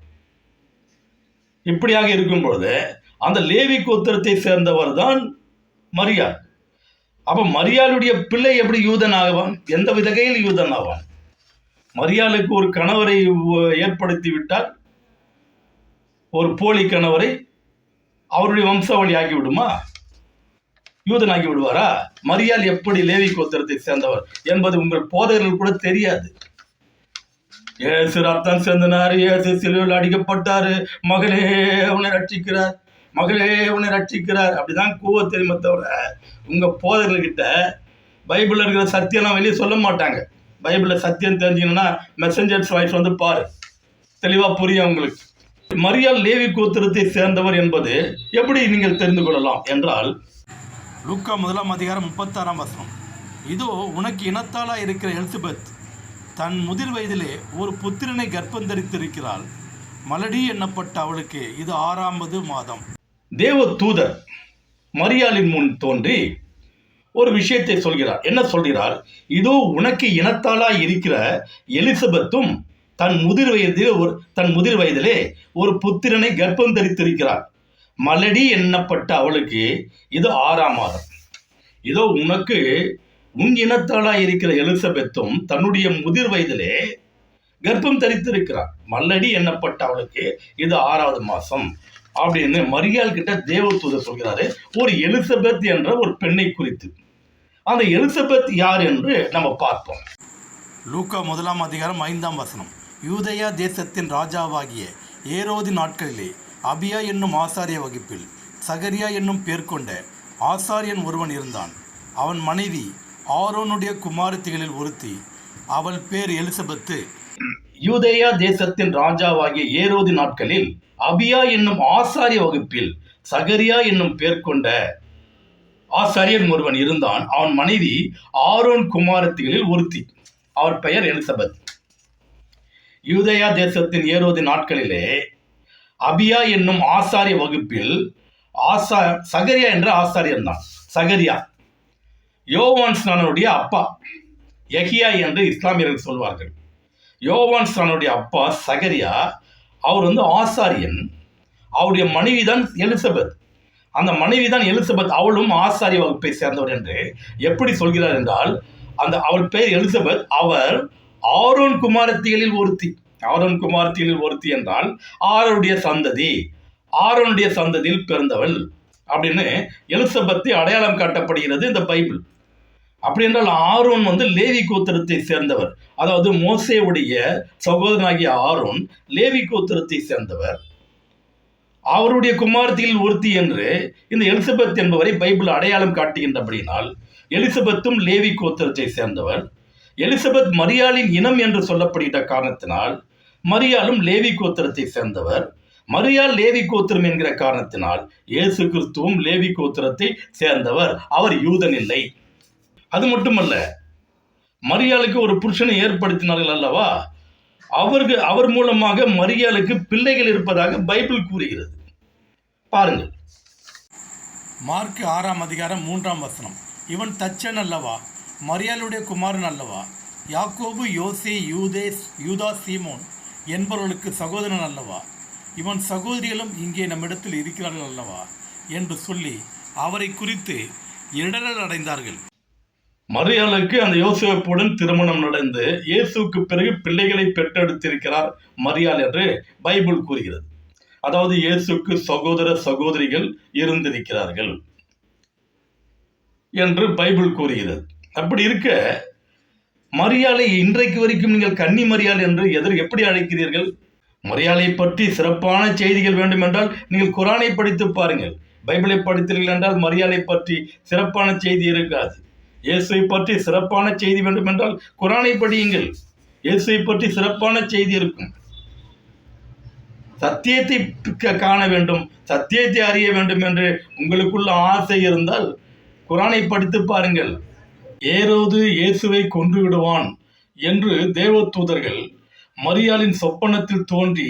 இப்படியாக இருக்கும் பொழுது அந்த லேவி கோத்திரத்தை சேர்ந்தவர் தான் மரியாள். அப்ப மரியாளுடைய பிள்ளை எப்படி யூதன் ஆவான்? எந்த வகையில் யூதன் ஆவான்? மரியாளுக்கு ஒரு கணவரை ஏற்படுத்தி விட்டால், ஒரு போலி கணவரை அவருடைய வம்சாவளி ஆக்கி விடுமா? யூதன் ஆக்கி விடுவாரா? மரியாள் எப்படி லேவி கோத்திரத்தை சேர்ந்தவர் என்பது உங்கள் போதகர்கள் கூட தெரியாது. இயேசு ரத்தம் சிந்தினார், இயேசு சிலுவையில் அடிக்கப்பட்டாரு, மகளே உன்னை ரட்சிக்கிறார், மகளே உன்னை ரட்சிக்கிறார், அப்படிதான் கூவ தெரியுமே தவிர உங்க போதகர்கிட்ட பைபிள்ல இருக்கிற சத்தியம்லாம் வெளியே சொல்ல மாட்டாங்க. பைபிள்ல சத்தியம் தெரிஞ்சுங்கன்னா மெசஞ்சர்ஸ் வாய்ஸ் வந்து பாரு, தெளிவா புரியும் உங்களுக்கு. மரியாள் லேவி கோத்திரத்தை சேர்ந்தவர் என்பது எப்படி நீங்கள் தெரிந்து கொள்ளலாம் என்றால்,
லூக்கா 1:36 இதோ உனக்கு இனத்தாளா இருக்கிற எலிசபெத் தன் முதிர் வயதிலே ஒரு புத்திரனை கர்ப்பம் தரித்திருக்கிறாள். மலடி எண்ணப்பட்ட அவளுக்கு இது 6வது மாதம்.
தேவ தூதர் மரியாளின் முன் தோன்றி ஒரு விஷயத்தை சொல்கிறார். என்ன சொல்கிறார்? இதோ உனக்கு இனத்தாளா இருக்கிற எலிசபெத்தும் தன் முதிர் வயதிலே ஒரு புத்திரனை கர்ப்பம் தரித்திருக்கிறார். மலடி எண்ணப்பட்ட அவளுக்கு இது 6ஆம் மாதம். இதோ உனக்கு உன் இனத்தாளா இருக்கிற எலிசபெத்தும் தன்னுடைய முதிர் வயதிலே கர்ப்பம் தரித்திருக்கிறார். மல்லடி எண்ணப்பட்ட அவளுக்கு இது 6வது மாசம் அப்படின்னு மரியாள் கிட்ட தேவதூதர் சொல்கிறாரு, ஒரு எலிசபெத் என்ற ஒரு பெண்ணை குறித்து. அந்த எலிசபெத் யார் என்று நம்ம பார்ப்போம்.
லூக்கா 1:5 யூதேயா தேசத்தின் ராஜாவாகிய ஏரோது நாட்களிலே அபியா என்னும் ஆசாரிய வகுப்பில் சகரியா என்னும் பேர் கொண்ட ஆசாரியன் ஒருவன் இருந்தான். அவன் மனைவி ஆரோனுடைய குமாரத்திகளில் ஒருத்தி, அவள் பேர் எலிசபெத்து.
யூதேயா தேசத்தின் ராஜாவாகிய ஏரோது நாட்களில் அபியா என்னும் ஆசாரிய வகுப்பில் சகரியா என்னும் பேர் கொண்ட ஆசாரியன் ஒருவன் இருந்தான். அவன் மனைவி ஆரோன் குமாரத்திகளில் ஒருத்தி, அவர் பெயர் எலிசபெத். யூதேயா தேசத்தின் ஏரோது நாட்களிலே அபியா என்னும் ஆசாரிய வகுப்பில் சகரியா என்ற ஆசாரியன் தான். சகரியா யோவான் ஸ்நானனுடைய அப்பா. யஹியா என்று இஸ்லாமியர்கள் சொல்வார்கள். யோவான் ஸ்நானனுடைய அப்பா சகரியா, அவர் ஆசாரியன். அவருடைய மனைவி தான் எலிசபெத். அந்த மனைவி தான் எலிசபெத், அவளும் ஆசாரிய வகுப்பை சேர்ந்தவர் என்று எப்படி சொல்கிறார் என்றால், அவள் பெயர் எலிசபெத், அவர் ஆரோன் குமாரத்திகளில் ஒருத்தி. ஆரோன் குமாரத்திகளில் ஒருத்தி என்றால் ஆரோனுடைய சந்ததி, ஆரோனுடைய சந்ததியில் பிறந்தவள் அப்படின்னு எலிசபெத்தை அடையாளம் காட்டப்படுகிறது இந்த பைபிள். அப்படி என்றால் ஆரோன் லேவி கோத்திரத்தை சேர்ந்தவர். அதாவது மோசேவுடைய சகோதரனாகிய ஆரோன் லேவி கோத்திரத்தை சேர்ந்தவர். அவருடைய குமாரத்தியில் ஒருத்தி என்று இந்த எலிசபெத் என்பவரை பைபிள் அடையாளம் காட்டுகின்றபடியினால் எலிசபெத்தும் லேவி கோத்திரத்தை சேர்ந்தவர். எலிசபெத் மரியாளின் இனம் என்று சொல்லப்படுகிற காரணத்தினால் மரியாளும் லேவி கோத்திரத்தை சேர்ந்தவர். மரியாள் லேவி கோத்திரம் என்கிற காரணத்தினால் இயேசு கிறிஸ்துவும் லேவி கோத்திரத்தை சேர்ந்தவர். அவர் யூதன் இல்லை. அது மட்டுமல்ல, மரியாளுக்கு ஒரு புருஷனை ஏற்படுத்தினார்கள் அல்லவா, அவர் மூலமாக மரியாளுக்கு பிள்ளைகள் இருப்பதாக பைபிள் கூறுகிறது. பாருங்கள்,
மார்க் 6:3 இவன் தச்சன் அல்லவா, மரியாளுடைய குமாரன் அல்லவா, யாக்கோபு யோசே யூதா சீமோன் என்பவர்களுக்கு சகோதரன் அல்லவா, இவன் சகோதரிகளும் இங்கே நம்மிடத்தில் இருக்கிறார்கள் அல்லவா என்று சொல்லி அவரை குறித்து இடரல் அடைந்தார்கள்.
மரியாளுக்கு அந்த யோசேப்புடன் திருமணம் நடந்து இயேசுக்கு பிறகு பிள்ளைகளை பெற்றெடுத்திருக்கிறார் மரியாள் என்று பைபிள் கூறுகிறது. அதாவது இயேசுக்கு சகோதர சகோதரிகள் இருந்திருக்கிறார்கள் என்று பைபிள் கூறுகிறது. அப்படி இருக்க மரியாளை இன்றைக்கு வரைக்கும் நீங்கள் கன்னி மரியாள் என்று எப்படி அழைக்கிறீர்கள்? மரியாளை பற்றி சிறப்பான செய்திகள் வேண்டும் என்றால் நீங்கள் குரானை படித்து பாருங்கள். பைபிளை படித்தீர்கள் என்றால் மரியாளை பற்றி சிறப்பான செய்தி இருக்காது. இயேசுவை பற்றி சிறப்பான செய்தி வேண்டும் என்றால் குரானை படியுங்கள். இயேசுவை பற்றி சிறப்பான செய்தி இருக்கும். சத்தியத்தை காண வேண்டும், சத்தியத்தை அறிய வேண்டும் என்று உங்களுக்குள்ள ஆசை இருந்தால் குரானை படித்து பாருங்கள். ஏரோது இயேசுவை கொன்று விடுவான் என்று தேவதூதர்கள் மரியாளின் சொப்பனத்தில் தோன்றி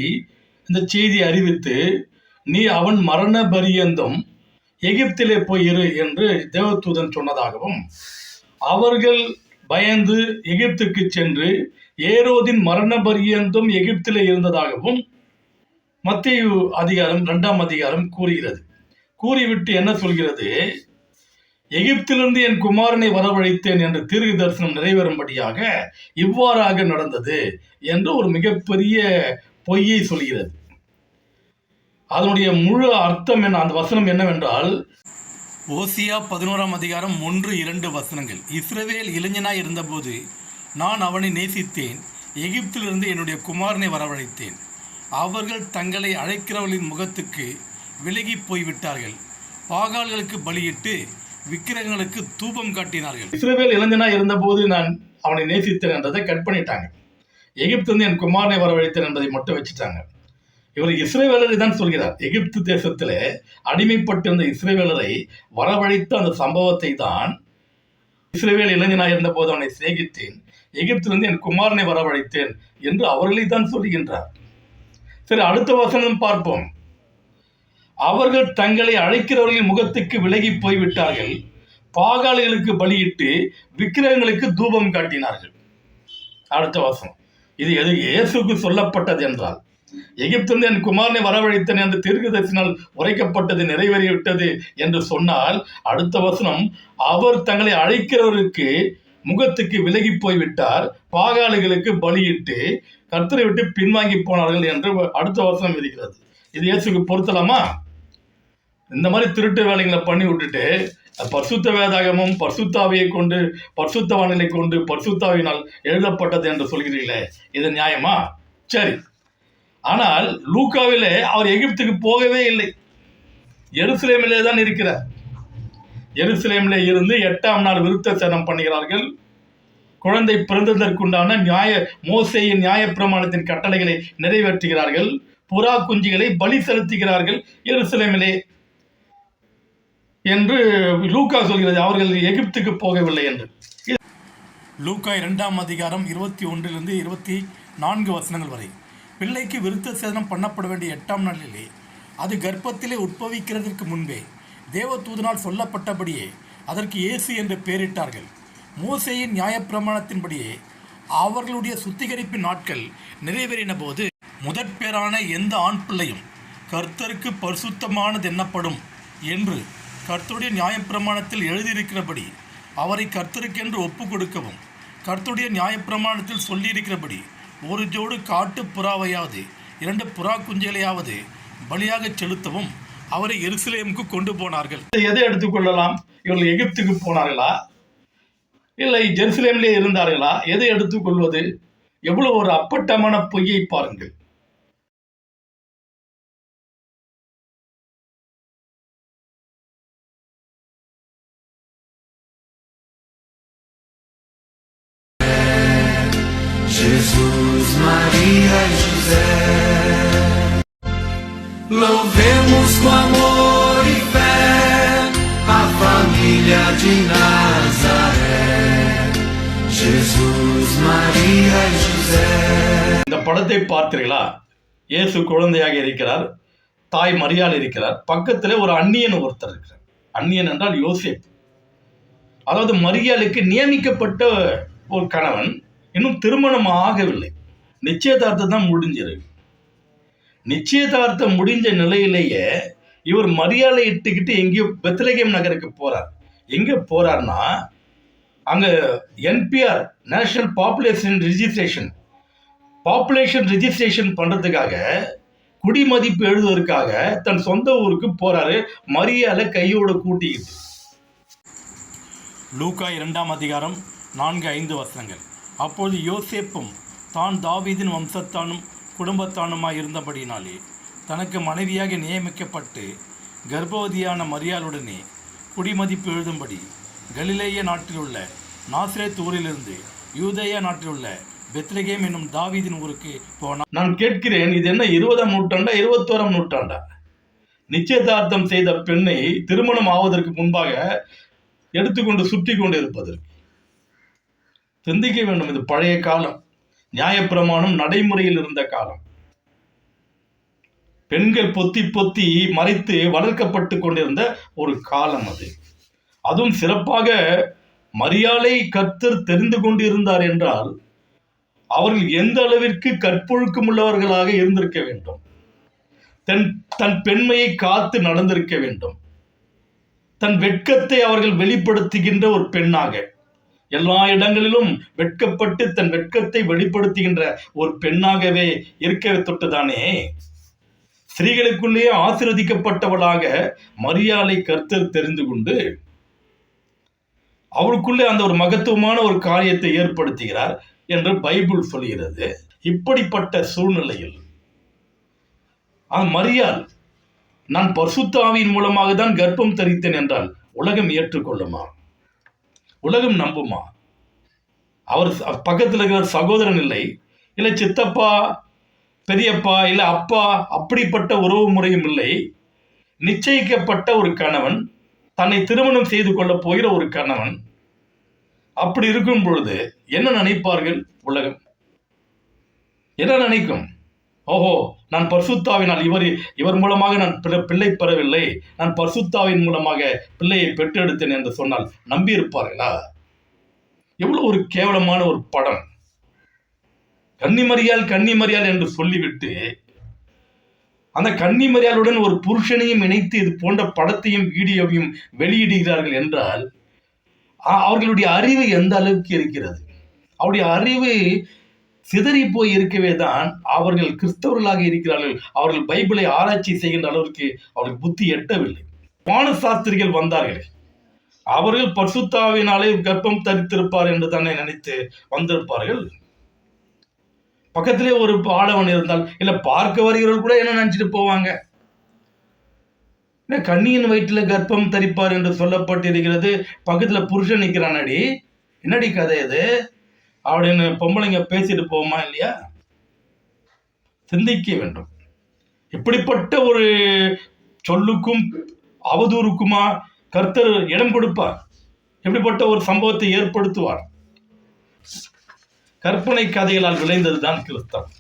இந்த செய்தி அறிவித்து, நீ அவன் மரண பரியந்தம் எகிப்திலே போய் இரு என்று தேவதூதன் சொன்னதாகவும், அவர்கள் பயந்து எகிப்துக்கு சென்று ஏரோதின் மரண பரியந்தம் எகிப்திலே இருந்ததாகவும் மத்தேயு அதிகாரம் 2ஆம் அதிகாரம் கூறுகிறது. கூறிவிட்டு என்ன சொல்கிறது? எகிப்திலிருந்து என் குமாரனை வரவழைத்தேன் என்ற தீர்க்க தரிசனம் நிறைவேறும்படியாக இவ்வாறாக நடந்தது என்று ஒரு மிகப்பெரிய பொய்யை சொல்கிறது. அதனுடைய முழு அர்த்தம் என்ன? அந்த வசனம் என்னவென்றால்,
ஓசியா 11ஆம் அதிகாரம் 1-2 வசனங்கள். இஸ்ரவேல் இளைஞனாய் இருந்தபோது நான் அவனை நேசித்தேன், எகிப்திலிருந்து என்னுடைய குமாரனை வரவழைத்தேன். அவர்கள் தங்களை அழைக்கிறவர்களின் முகத்துக்கு விலகி போய்விட்டார்கள், பாகால்களுக்கு பலியிட்டு விக்கிரகங்களுக்கு தூபம் காட்டினார்கள்.
இஸ்ரவேல் இளைஞனாய் இருந்தபோது நான் அவனை நேசித்தேன் என்றதை கட் பண்ணிட்டாங்க. எகிப்திலிருந்து என் குமாரனை வரவழைத்தேன் என்பதை மட்டும் வச்சுட்டாங்க. இவர் இஸ்ரவேலரை தான் சொல்கிறார். எகிப்து தேசத்திலே அடிமைப்பட்டிருந்த இஸ்ரவேலரை வரவழைத்த அந்த சம்பவத்தை தான், இஸ்ரவேல் இளைஞனாய் இருந்த போது அவனை சிநேகித்தேன், எகிப்திலிருந்து என் குமாரனை வரவழைத்தேன் என்று அவர்களை தான் சொல்லுகின்றார். சரி, அடுத்த வசனம் பார்ப்போம். அவர்கள் தங்களை அழைக்கிறவர்களின் முகத்துக்கு விலகி போய்விட்டார்கள், பாகாலிகளுக்கு பலியிட்டு விக்கிரகங்களுக்கு தூபம் காட்டினார்கள். அடுத்த வசனம். இது எது இயேசுக்கு சொல்லப்பட்டது என்றால், எகிப்திலிருந்து என் குமாரனை வரவழைத்தேன் என்று தீர்க்கதரிசனால் உரைக்கப்பட்டது நிறைவேறிவிட்டது என்று சொன்னால், அடுத்த வசனம், அவர் தங்களை அழைக்கிறவருக்கு முகத்துக்கு விலகி போய்விட்டார், பாகாலிகளுக்கு பலியிட்டு கர்த்தரை விட்டு பின்வாங்கி போனார்கள் என்று அடுத்த வசனம் இருக்கிறது. இது இயேசுக்கு பொருத்தலாமா? இந்த மாதிரி திருட்டு வேலைகளை பண்ணி விட்டுட்டு பரிசுத்த வேதாகமும் பரிசுத்தாவியை கொண்டு, பரிசுத்தவான்களை கொண்டு, பரிசுத்தாவினால் எழுதப்பட்டது என்று சொல்கிறீர்களே, இது நியாயமா? சரி, ஆனால் லூக்காவிலே அவர் எகிப்துக்கு போகவே இல்லை, எருசலேமிலே தான் இருக்கிறார். எருசலேமிலே இருந்து 8ஆம் நாள் விருத்த சேதனம் பண்ணுகிறார்கள். குழந்தை பிறந்ததற்குண்டான மோசேயின் நியாயப்பிரமாணத்தின் கட்டளைகளை நிறைவேற்றுகிறார்கள். புறா குஞ்சுகளை பலி செலுத்துகிறார்கள் எருசலேமிலே என்று லூக்கா சொல்கிறது. அவர்கள் எகிப்துக்கு போகவில்லை என்று.
லூக்கா 2ஆம் அதிகாரம் 21-24 வசனங்கள் வரை. பிள்ளைக்கு விருத்த சேதனம் பண்ணப்பட வேண்டிய 8ஆம் நாளிலே, அது கர்ப்பத்திலே உட்பவிக்கிறதற்கு முன்பே தேவதூதனால் சொல்லப்பட்டபடியே அதற்கு இயேசு என்று பெயரிட்டார்கள். மோசேயின் நியாயப்பிரமாணத்தின்படியே அவர்களுடைய சுத்திகரிப்பின் நாட்கள் நிறைவேறின போது முதற் பேரான எந்த ஆண் பிள்ளையும் கர்த்தருக்கு பரிசுத்தமானது எண்ணப்படும் என்று கர்த்தருடைய நியாயப்பிரமாணத்தில் எழுதியிருக்கிறபடி அவரை கர்த்தருக்கென்று ஒப்பு கொடுக்கவும், கர்த்தருடைய நியாயப்பிரமாணத்தில் சொல்லியிருக்கிறபடி ஒரு ஜோடு காட்டு புறாவையாவது 2 புறா குஞ்சுகளையாவது பலியாக செலுத்தவும் அவரை எருசலேமுக்கு கொண்டு போனார்கள்.
எதை எடுத்துக்கொள்ளலாம்? இவர்கள் எகிப்துக்கு போனார்களா, இல்லை ஜெருசலேமிலே இருந்தார்களா? எதை எடுத்துக்கொள்வது? எவ்வளவு ஒரு அப்பட்டமான பொய்யை பாருங்கள்.
Jesus, Maria e José, louvemos com amor e fé a família de Nazaré. Jesus, Maria e José.
இந்த படத்தை பார்த்தீர்களா? இயேசு குழந்தையாக இருக்கிறார், தாய் மரியாள் இருக்கிறார், பக்கத்தில் ஒரு அந்நியன் ஒருத்தர் இருக்கிறார். அந்நியன் என்றால் யோசேப்பு. அதாவது மரியாளுக்கு நியமிக்கப்பட்ட ஒரு கணவன் இன்னும் திருமணம் ஆகவில்லை, நிச்சயதார்த்தம் தான் முடிஞ்சிருக்கு. நிச்சயதார்த்தம் முடிஞ்ச நிலையிலேயே இவர் மரியாதை இட்டுக்கிட்டு எங்கேயோ பெத்லகேம் நகருக்கு போறார். எங்கே போறார்னா, அங்கே என்பிஆர் நேஷனல் பாப்புலேஷன் ரிஜிஸ்ட்ரேஷன் பண்ணுறதுக்காக, குடிமதிப்பு எழுதுவதற்காக தன் சொந்த ஊருக்கு போறாரு, மரியாதை கையோட கூட்டிக்கிட்டு.
லூக்கா 2ஆம் அதிகாரம் 4-5 வசனங்கள். அப்பொழுது யோசேப்பும் தான் தாவீதின் வம்சத்தானும் குடும்பத்தானுமாய் இருந்தபடினாலே தனக்கு மனைவியாக நியமிக்கப்பட்டு கர்ப்பவதியான மரியாளுடனே குடிமதிப்பு எழுதும்படி கலிலேய நாட்டில் உள்ள நாசரேத் ஊரிலிருந்து யூதேயா நாட்டில் உள்ள பெத்லகேம் என்னும் தாவீதின் ஊருக்கு போனார்.
நான் கேட்கிறேன், இது என்ன 20ஆம் நூற்றாண்டா 21ஆம் நூற்றாண்டா? நிச்சயதார்த்தம் செய்த பெண்ணை திருமணம் ஆவதற்கு முன்பாக எடுத்துக்கொண்டு சுற்றி கொண்டு இருப்பதற்கு சிந்திக்க வேண்டும். இது பழைய காலம். நியாயப்பிரமாணம் நடைமுறையில் இருந்த காலம். பெண்கள் பொத்தி பொத்தி மறைத்து வளர்க்கப்பட்டு கொண்டிருந்த ஒரு காலம் அது. அதுவும் சிறப்பாக மரியாளை கர்த்தர் தெரிந்து கொண்டிருந்தார் என்றால் அவர்கள் எந்த அளவிற்கு கற்பொழுக்கம் உள்ளவர்களாக இருந்திருக்க வேண்டும். தன் பெண்மையை காத்து நடந்திருக்க வேண்டும். தன் வெட்கத்தை அவர்கள் வெளிப்படுத்துகின்ற ஒரு பெண்ணாக, எல்லா இடங்களிலும் வெட்கப்பட்டு தன் வெட்கத்தை வெளிப்படுத்துகின்ற ஒரு பெண்ணாகவே இருக்க தொட்டுதானே ஸ்திரீகளுக்குள்ளேயே ஆசீர்வதிக்கப்பட்டவளாக மரியாளை கர்த்தர் தெரிந்து கொண்டு அவளுக்குள்ளே அந்த ஒரு மகத்துவமான ஒரு காரியத்தை ஏற்படுத்துகிறார் என்று பைபிள் சொல்கிறது. இப்படிப்பட்ட சூழ்நிலையில் மரியாள் நான் பரிசுத்த ஆவியின் மூலமாக தான் கர்ப்பம் தரித்தேன் என்றால் உலகம் ஏற்றுக்கொள்ளுமா? உலகம் நம்புமா? அவர் பக்கத்தில் இருக்கிற சகோதரன் இல்லை சித்தப்பா, பெரியப்பா, இல்லை அப்பா, அப்படிப்பட்ட உறவு முறையும் இல்லை. நிச்சயிக்கப்பட்ட ஒரு கணவன், தன்னை திருமணம் செய்து கொள்ள போகிற ஒரு கணவன். அப்படி இருக்கும் பொழுது என்ன நினைப்பார்கள்? உலகம் என்ன நினைக்கும்? ஓஹோ, நான் பரிசுத்தாவினால் இவர் மூலமாக நான் பிள்ளை பெறவில்லை, நான் பரிசுத்தாவின் மூலமாக பிள்ளையை பெற்றெடுத்தேன் என்று சொன்னால் நம்பி இருப்பார்களா? எவ்வளவு ஒரு கேவலமான ஒரு படம். கன்னிமரியாள் என்று சொல்லிவிட்டு அந்த கன்னிமரியாளுடன் ஒரு புருஷனையும் இணைத்து இது போன்ற படத்தையும் வீடியோவையும் வெளியிடுகிறார்கள் என்றால் அவர்களுடைய அறிவு எந்த அளவுக்கு இருக்கிறது? அவருடைய அறிவு சிதறி போய் இருக்கவே தான் அவர்கள் கிறிஸ்தவர்களாக இருக்கிறார்கள். அவர்கள் பைபிளை ஆராய்ச்சி செய்கின்ற அளவிற்கு அவர்கள் புத்தி எட்டவில்லை. வான சாஸ்திரிகள் வந்தார்கள், அவர்கள் பரிசுத்தாவினாலே கர்ப்பம் தரித்திருப்பார் என்று தானே நினைத்து வந்திருப்பார்கள். பக்கத்திலே ஒரு ஆடவன் இருந்தால் இல்ல பார்க்க வருகிறவர்கள் கூட என்ன நினைச்சிட்டு போவாங்க? கன்னியின் வயிற்றுல கர்ப்பம் தரிப்பார் என்று சொல்லப்பட்டிருக்கிறது, பக்கத்துல புருஷன் நிற்கிறானடி, என்னடி கதை இது அப்படின்னு பொம்பளைங்க பேசிட்டு போவோமா இல்லையா? சிந்திக்க வேண்டும். இப்படிப்பட்ட ஒரு சொல்லுக்கும் அவதூறுக்குமா கர்த்தர் இடம் கொடுப்பார்? எப்படிப்பட்ட ஒரு சம்பவத்தை ஏற்படுத்துவார்? கற்பனை கதைகளால் விளைந்ததுதான் கிறிஸ்தவம்.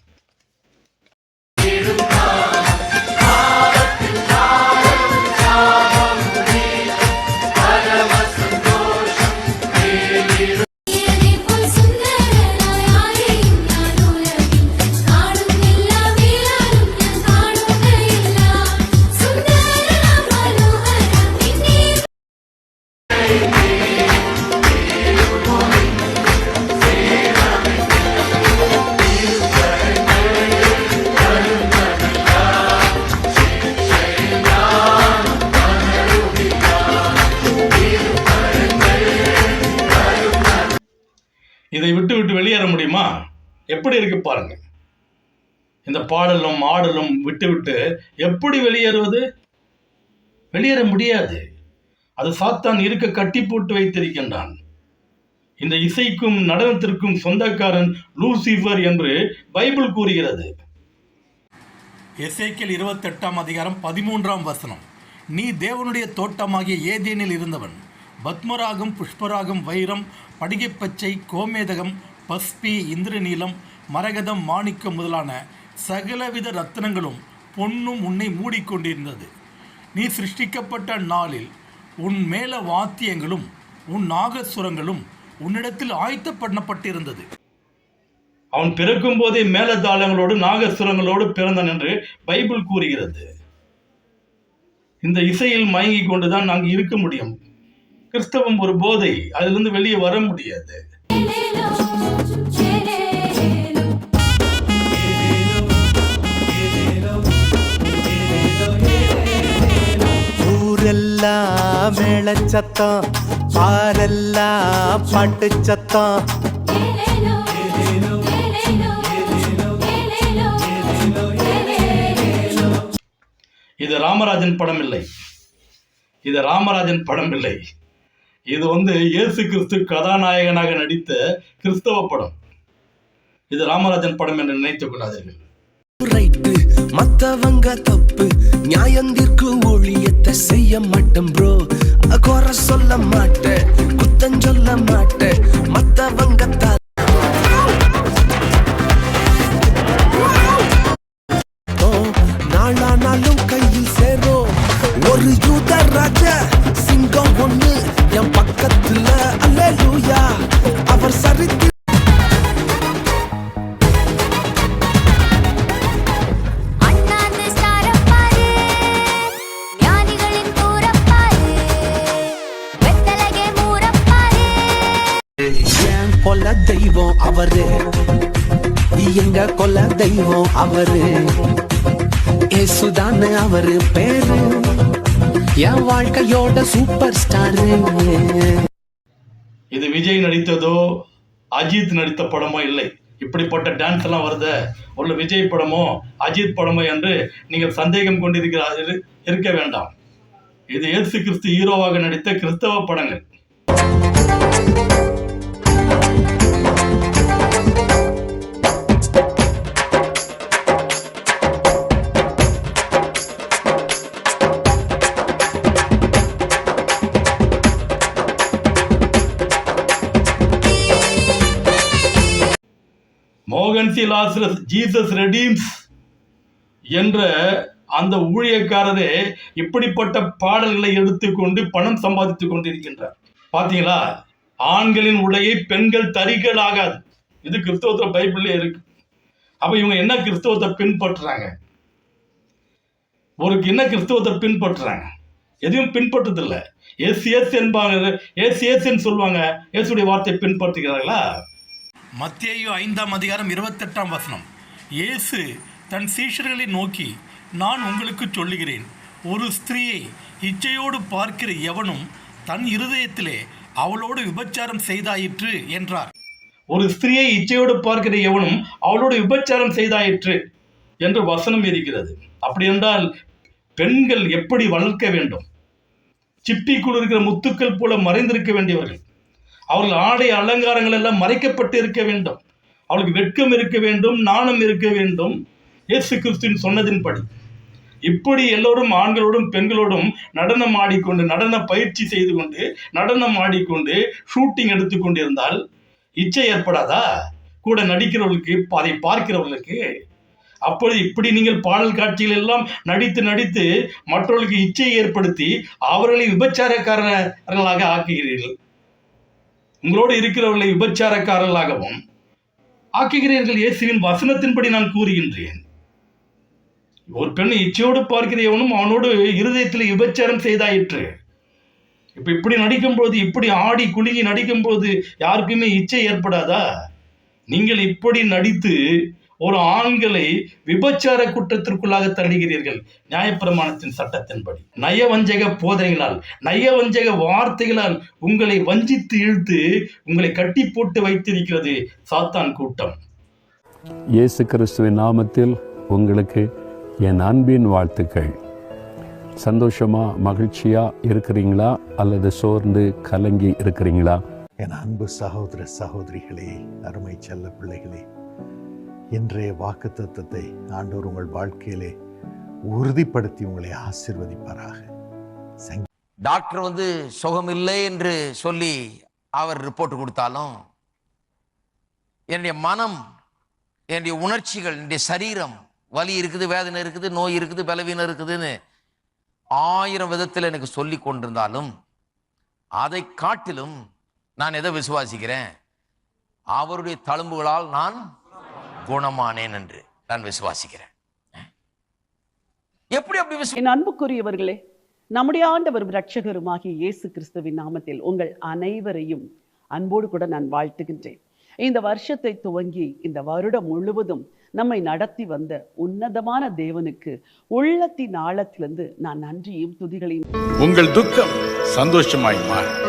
இதை விட்டு வெளியேற முடியுமா? எப்படி இருக்கு பாருங்க. இந்த பாடலும் ஆடலும் விட்டு எப்படி வெளியேறுவது? வெளியேற முடியாது. அது சாத்தான் இருக்க கட்டி போட்டு வைத்திருக்கின்றான். இந்த இசைக்கும் நடனத்திற்கும் சொந்தக்காரன் லூசிபர் என்று பைபிள் கூறுகிறது.
எசேக்கியேல் 28 அதிகாரம் 13 நீ தேவனுடைய தோட்டமாகிய ஏதேனில் இருந்தவன். பத்மராகம், புஷ்பராகம், வைரம், படிகைப்பச்சை, கோமேதகம், பஸ்பி, இந்திரநீலம், மரகதம், மாணிக்கம் முதலான சகலவித ரத்னங்களும் பொன்னும் உன்னை மூடிக்கொண்டிருந்தது. நீ சிருஷ்டிக்கப்பட்ட நாளில் உன் மேல வாத்தியங்களும் உன் நாகசுரங்களும் உன்னிடத்தில் ஆயத்தப்படப்பட்டிருந்தது.
அவன் பிறக்கும் போதே மேலதாளங்களோடு நாகசுரங்களோடு பிறந்தான் என்று பைபிள் கூறுகிறது. இந்த இசையில் மயங்கி கொண்டுதான் நாங்கள் இருக்க முடியும். கிறிஸ்தவம் ஒரு போதை, அதிலிருந்து வெளியே வர முடியாது.
ஊரெல்லாம் மேளச்சத்தம், பாரெல்லாம் பாட்டு சத்தம்.
இது ராமராஜன் படம் இல்லை. இது ராமராஜன் படம் இல்லை. இது இயேசு கிறிஸ்து கதாநாயகனாக நடித்த கிறிஸ்தவ படம். இது ராமராஜன் படம் என்று நினைத்துக் கொள்ளாதீர்கள்.
மத்தவங்க தப்பு நியாயந்திற்கு ஊழியத்தை செய்ய மாட்டேன் ப்ரோ. குறை சொல்ல மாட்டேன், குத்தம் சொல்ல மாட்டேன். மத்தவங்க அவர் சரித்திரம். கொல தெய்வம் அவரு, எங்க கொல தெய்வம் அவரு, ஏசுதான அவரு பேரு, என் வாழ்க்கையோட சூப்பர் ஸ்டாரு.
இது விஜய் நடித்ததோ அஜித் நடித்த படமோ இல்லை. இப்படிப்பட்ட டான்ஸ் எல்லாம் வருத ஒரு விஜய் படமோ அஜித் படமோ என்று நீங்கள் சந்தேகம் கொண்டிருக்கிறார்கள் இருக்க வேண்டாம். இது இயேசு கிறிஸ்து ஹீரோவாக நடித்த கிறிஸ்தவ படங்கள். மோகன் சி லாசரஸ் ஜீசஸ் ரெடீம்ஸ் என்ற அந்த ஊழியக்காரரே இப்படிப்பட்ட பாடல்களை எடுத்துக்கொண்டு பணம் சம்பாதித்துக் கொண்டிருக்கின்றார். பார்த்தீங்களா? ஆண்களின் உடையை பெண்கள் தரிகள் ஆகாது. இது கிறிஸ்தவத்துல பைபிள்ல இருக்கு. அப்ப இவங்க என்ன கிறிஸ்தவத்தை பின்பற்றுறாங்க? ஒரு என்ன கிறிஸ்தவத்தை பின்பற்றுறாங்க? எதையும் பின்பற்றதில்லை. எஸ் என்பாங்க, எஸ் சொல்லுவாங்க. இயேசுடைய வார்த்தையை பின்பற்றுகிறார்களா?
மத்தேயு 5ஆம் அதிகாரம் 28ஆம் வசனம். இயேசு தன் சீஷர்களை நோக்கி, நான் உங்களுக்கு சொல்லுகிறேன், ஒரு ஸ்திரீயை இச்சையோடு பார்க்கிற எவனும் தன் இருதயத்திலே அவளோடு விபச்சாரம் செய்தாயிற்று என்றார்.
ஒரு ஸ்திரீயை இச்சையோடு பார்க்கிற எவனும் அவளோடு விபச்சாரம் செய்தாயிற்று என்று வசனம் இருக்கிறது. அப்படி என்றால் பெண்கள் எப்படி வளர்க்க வேண்டும்? சிப்பிக்குள் இருக்கிற முத்துக்கள் போல மறைந்திருக்க வேண்டியவர்கள். அவர்கள் ஆடை அலங்காரங்கள் எல்லாம் மறைக்கப்பட்டு இருக்க வேண்டும். அவளுக்கு வெட்கம் இருக்க வேண்டும், நாணம் இருக்க வேண்டும். இயேசு கிறிஸ்துவின் சொன்னதின்படி இப்படி எல்லோரும் ஆண்களோடும் பெண்களோடும் நடனம் ஆடிக்கொண்டு, நடன பயிற்சி செய்து கொண்டு, நடனம் ஆடிக்கொண்டு ஷூட்டிங் எடுத்துக்கொண்டிருந்தால் இச்சை ஏற்படாதா? கூட நடிக்கிறவர்களுக்கு, அதை பார்க்கிறவர்களுக்கு. அப்பொழுது இப்படி நீங்கள் பாடல் காட்சிகள் எல்லாம் நடித்து நடித்து மற்றவர்களுக்கு இச்சையை ஏற்படுத்தி அவர்களை விபச்சாரக்காரர்களாக ஆக்குகிறீர்கள். உங்களோடு இருக்கிறவர்களை விபச்சாரக்காரர்களாகவும் ஆக்குகிறீர்கள். இயேசுவின் வசனத்தின்படி நான் கூறுகின்றேன். ஒரு பெண்ணை இச்சையோடு பார்க்கிறவனும் அவனோடு இருதயத்தில் விபச்சாரம் செய்தாயிற்று. இப்படி நடிக்கும்போது, இப்படி ஆடி குலுங்கி நடிக்கும்போது யாருக்குமே இச்சை ஏற்படாதா? நீங்கள் இப்படி நடித்து ஒரு ஆண்களை விபச்சார குற்றத்திற்குள்ளாக தள்ளுகிறீர்கள். நியாயப்பிரமாணத்தின் சட்டத்தின்படி நயவஞ்சக போதனைகளால், நயவஞ்சக வார்த்தைகளால் உங்களை வஞ்சித்து இழுத்து உங்களை கட்டி போட்டு வைத்திருக்கிறது சாத்தான் கூட்டம்.
இயேசு கிறிஸ்துவின் நாமத்தில் உங்களுக்கு என் அன்பின் வாழ்த்துக்கள். சந்தோஷமா மகிழ்ச்சியா இருக்கிறீங்களா அல்லது சோர்ந்து கலங்கி இருக்கிறீங்களா?
என் அன்பு சகோதர சகோதரிகளே, அருமை செல்ல பிள்ளைகளே, இன்றைய வாக்குத்தத்தத்தை ஆண்டவர் உங்கள் வாழ்க்கையிலே உறுதிப்படுத்தி உங்களை ஆசீர்வதிப்பாராக.
டாக்டர் சுகம் இல்லை என்று சொல்லி அவர் ரிப்போர்ட் கொடுத்தாலும் என்னுடைய மனம், என்னுடைய உணர்ச்சிகள், என்னுடைய சரீரம் வலி இருக்குது, வேதனை இருக்குது, நோய் இருக்குது, பலவீனம் இருக்குதுன்னு 1000 விதத்தில் எனக்கு சொல்லி கொண்டிருந்தாலும் அதை காட்டிலும் நான் எதை விசுவாசிக்கிறேன்? அவருடைய தழும்புகளால் நான் குணமானேன் என்று நான் விசுவாசிக்கிறேன். எப்படி அப்படி?
என் அன்புக்குரியவர்களே, நம்முடைய ஆண்டவரும் இரட்சகருமாகிய இயேசு கிறிஸ்துவின் நாமத்தில் உங்கள் அனைவரையும் அன்போடு கூட நான் வாழ்த்துகின்றேன். இந்த வருஷத்தை துவங்கி இந்த வருடம் முழுவதும் நம்மை நடத்தி வந்த உன்னதமான தேவனுக்கு உள்ளத்தின் ஆழத்திலிருந்து நான் நன்றியும் துதிகளையும்.
உங்கள் துக்கம் சந்தோஷமாய் மாறும்.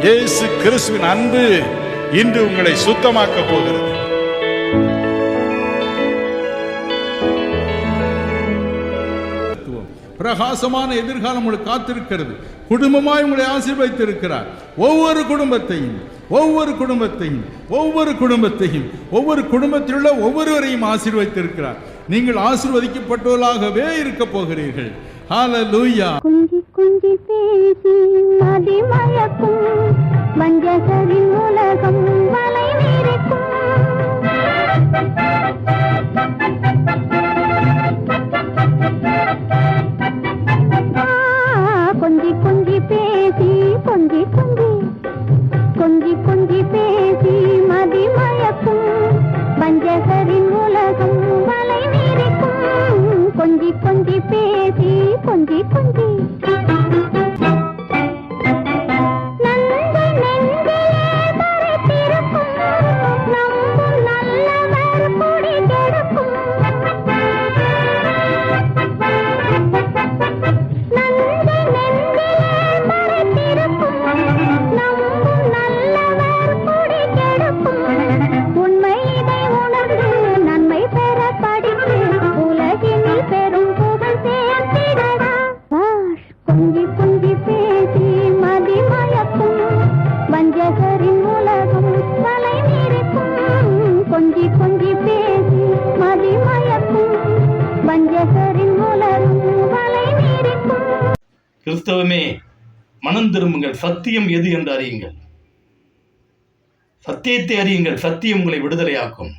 இயேசு கிறிஸ்துவின் அன்பு இன்று உங்களை சுத்தமாக்க போகிறது. பிரகாசமான எதிர்காலம் உங்களுக்கு காத்திருக்கிறது. குடும்பமாய் உங்களை ஆசீர்வதித்திருக்கிறார். ஒவ்வொரு குடும்பத்தையும் ஒவ்வொரு குடும்பத்தில் உள்ள ஒவ்வொருவரையும் ஆசீர்வதித்திருக்கிறார். நீங்கள் ஆசீர்வதிக்கப்பட்டவர்களாகவே இருக்க போகிறீர்கள். ஹல்லேலூயா.
குஞ்சி குஞ்சி பேசி மதிமயக்கும் மஞ்சகரின் உலகம் வலை நீரைக்கும். கொஞ்சி கொஞ்சி பேசி கொஞ்சி கொஞ்சி கொஞ்சி கொஞ்சி
கிறிஸ்தவமே, மனம் திரும்புங்கள். சத்தியம் எது என்று அறியுங்கள். சத்தியத்தை அறியுங்கள். சத்தியம் உங்களை விடுதலையாக்கும்.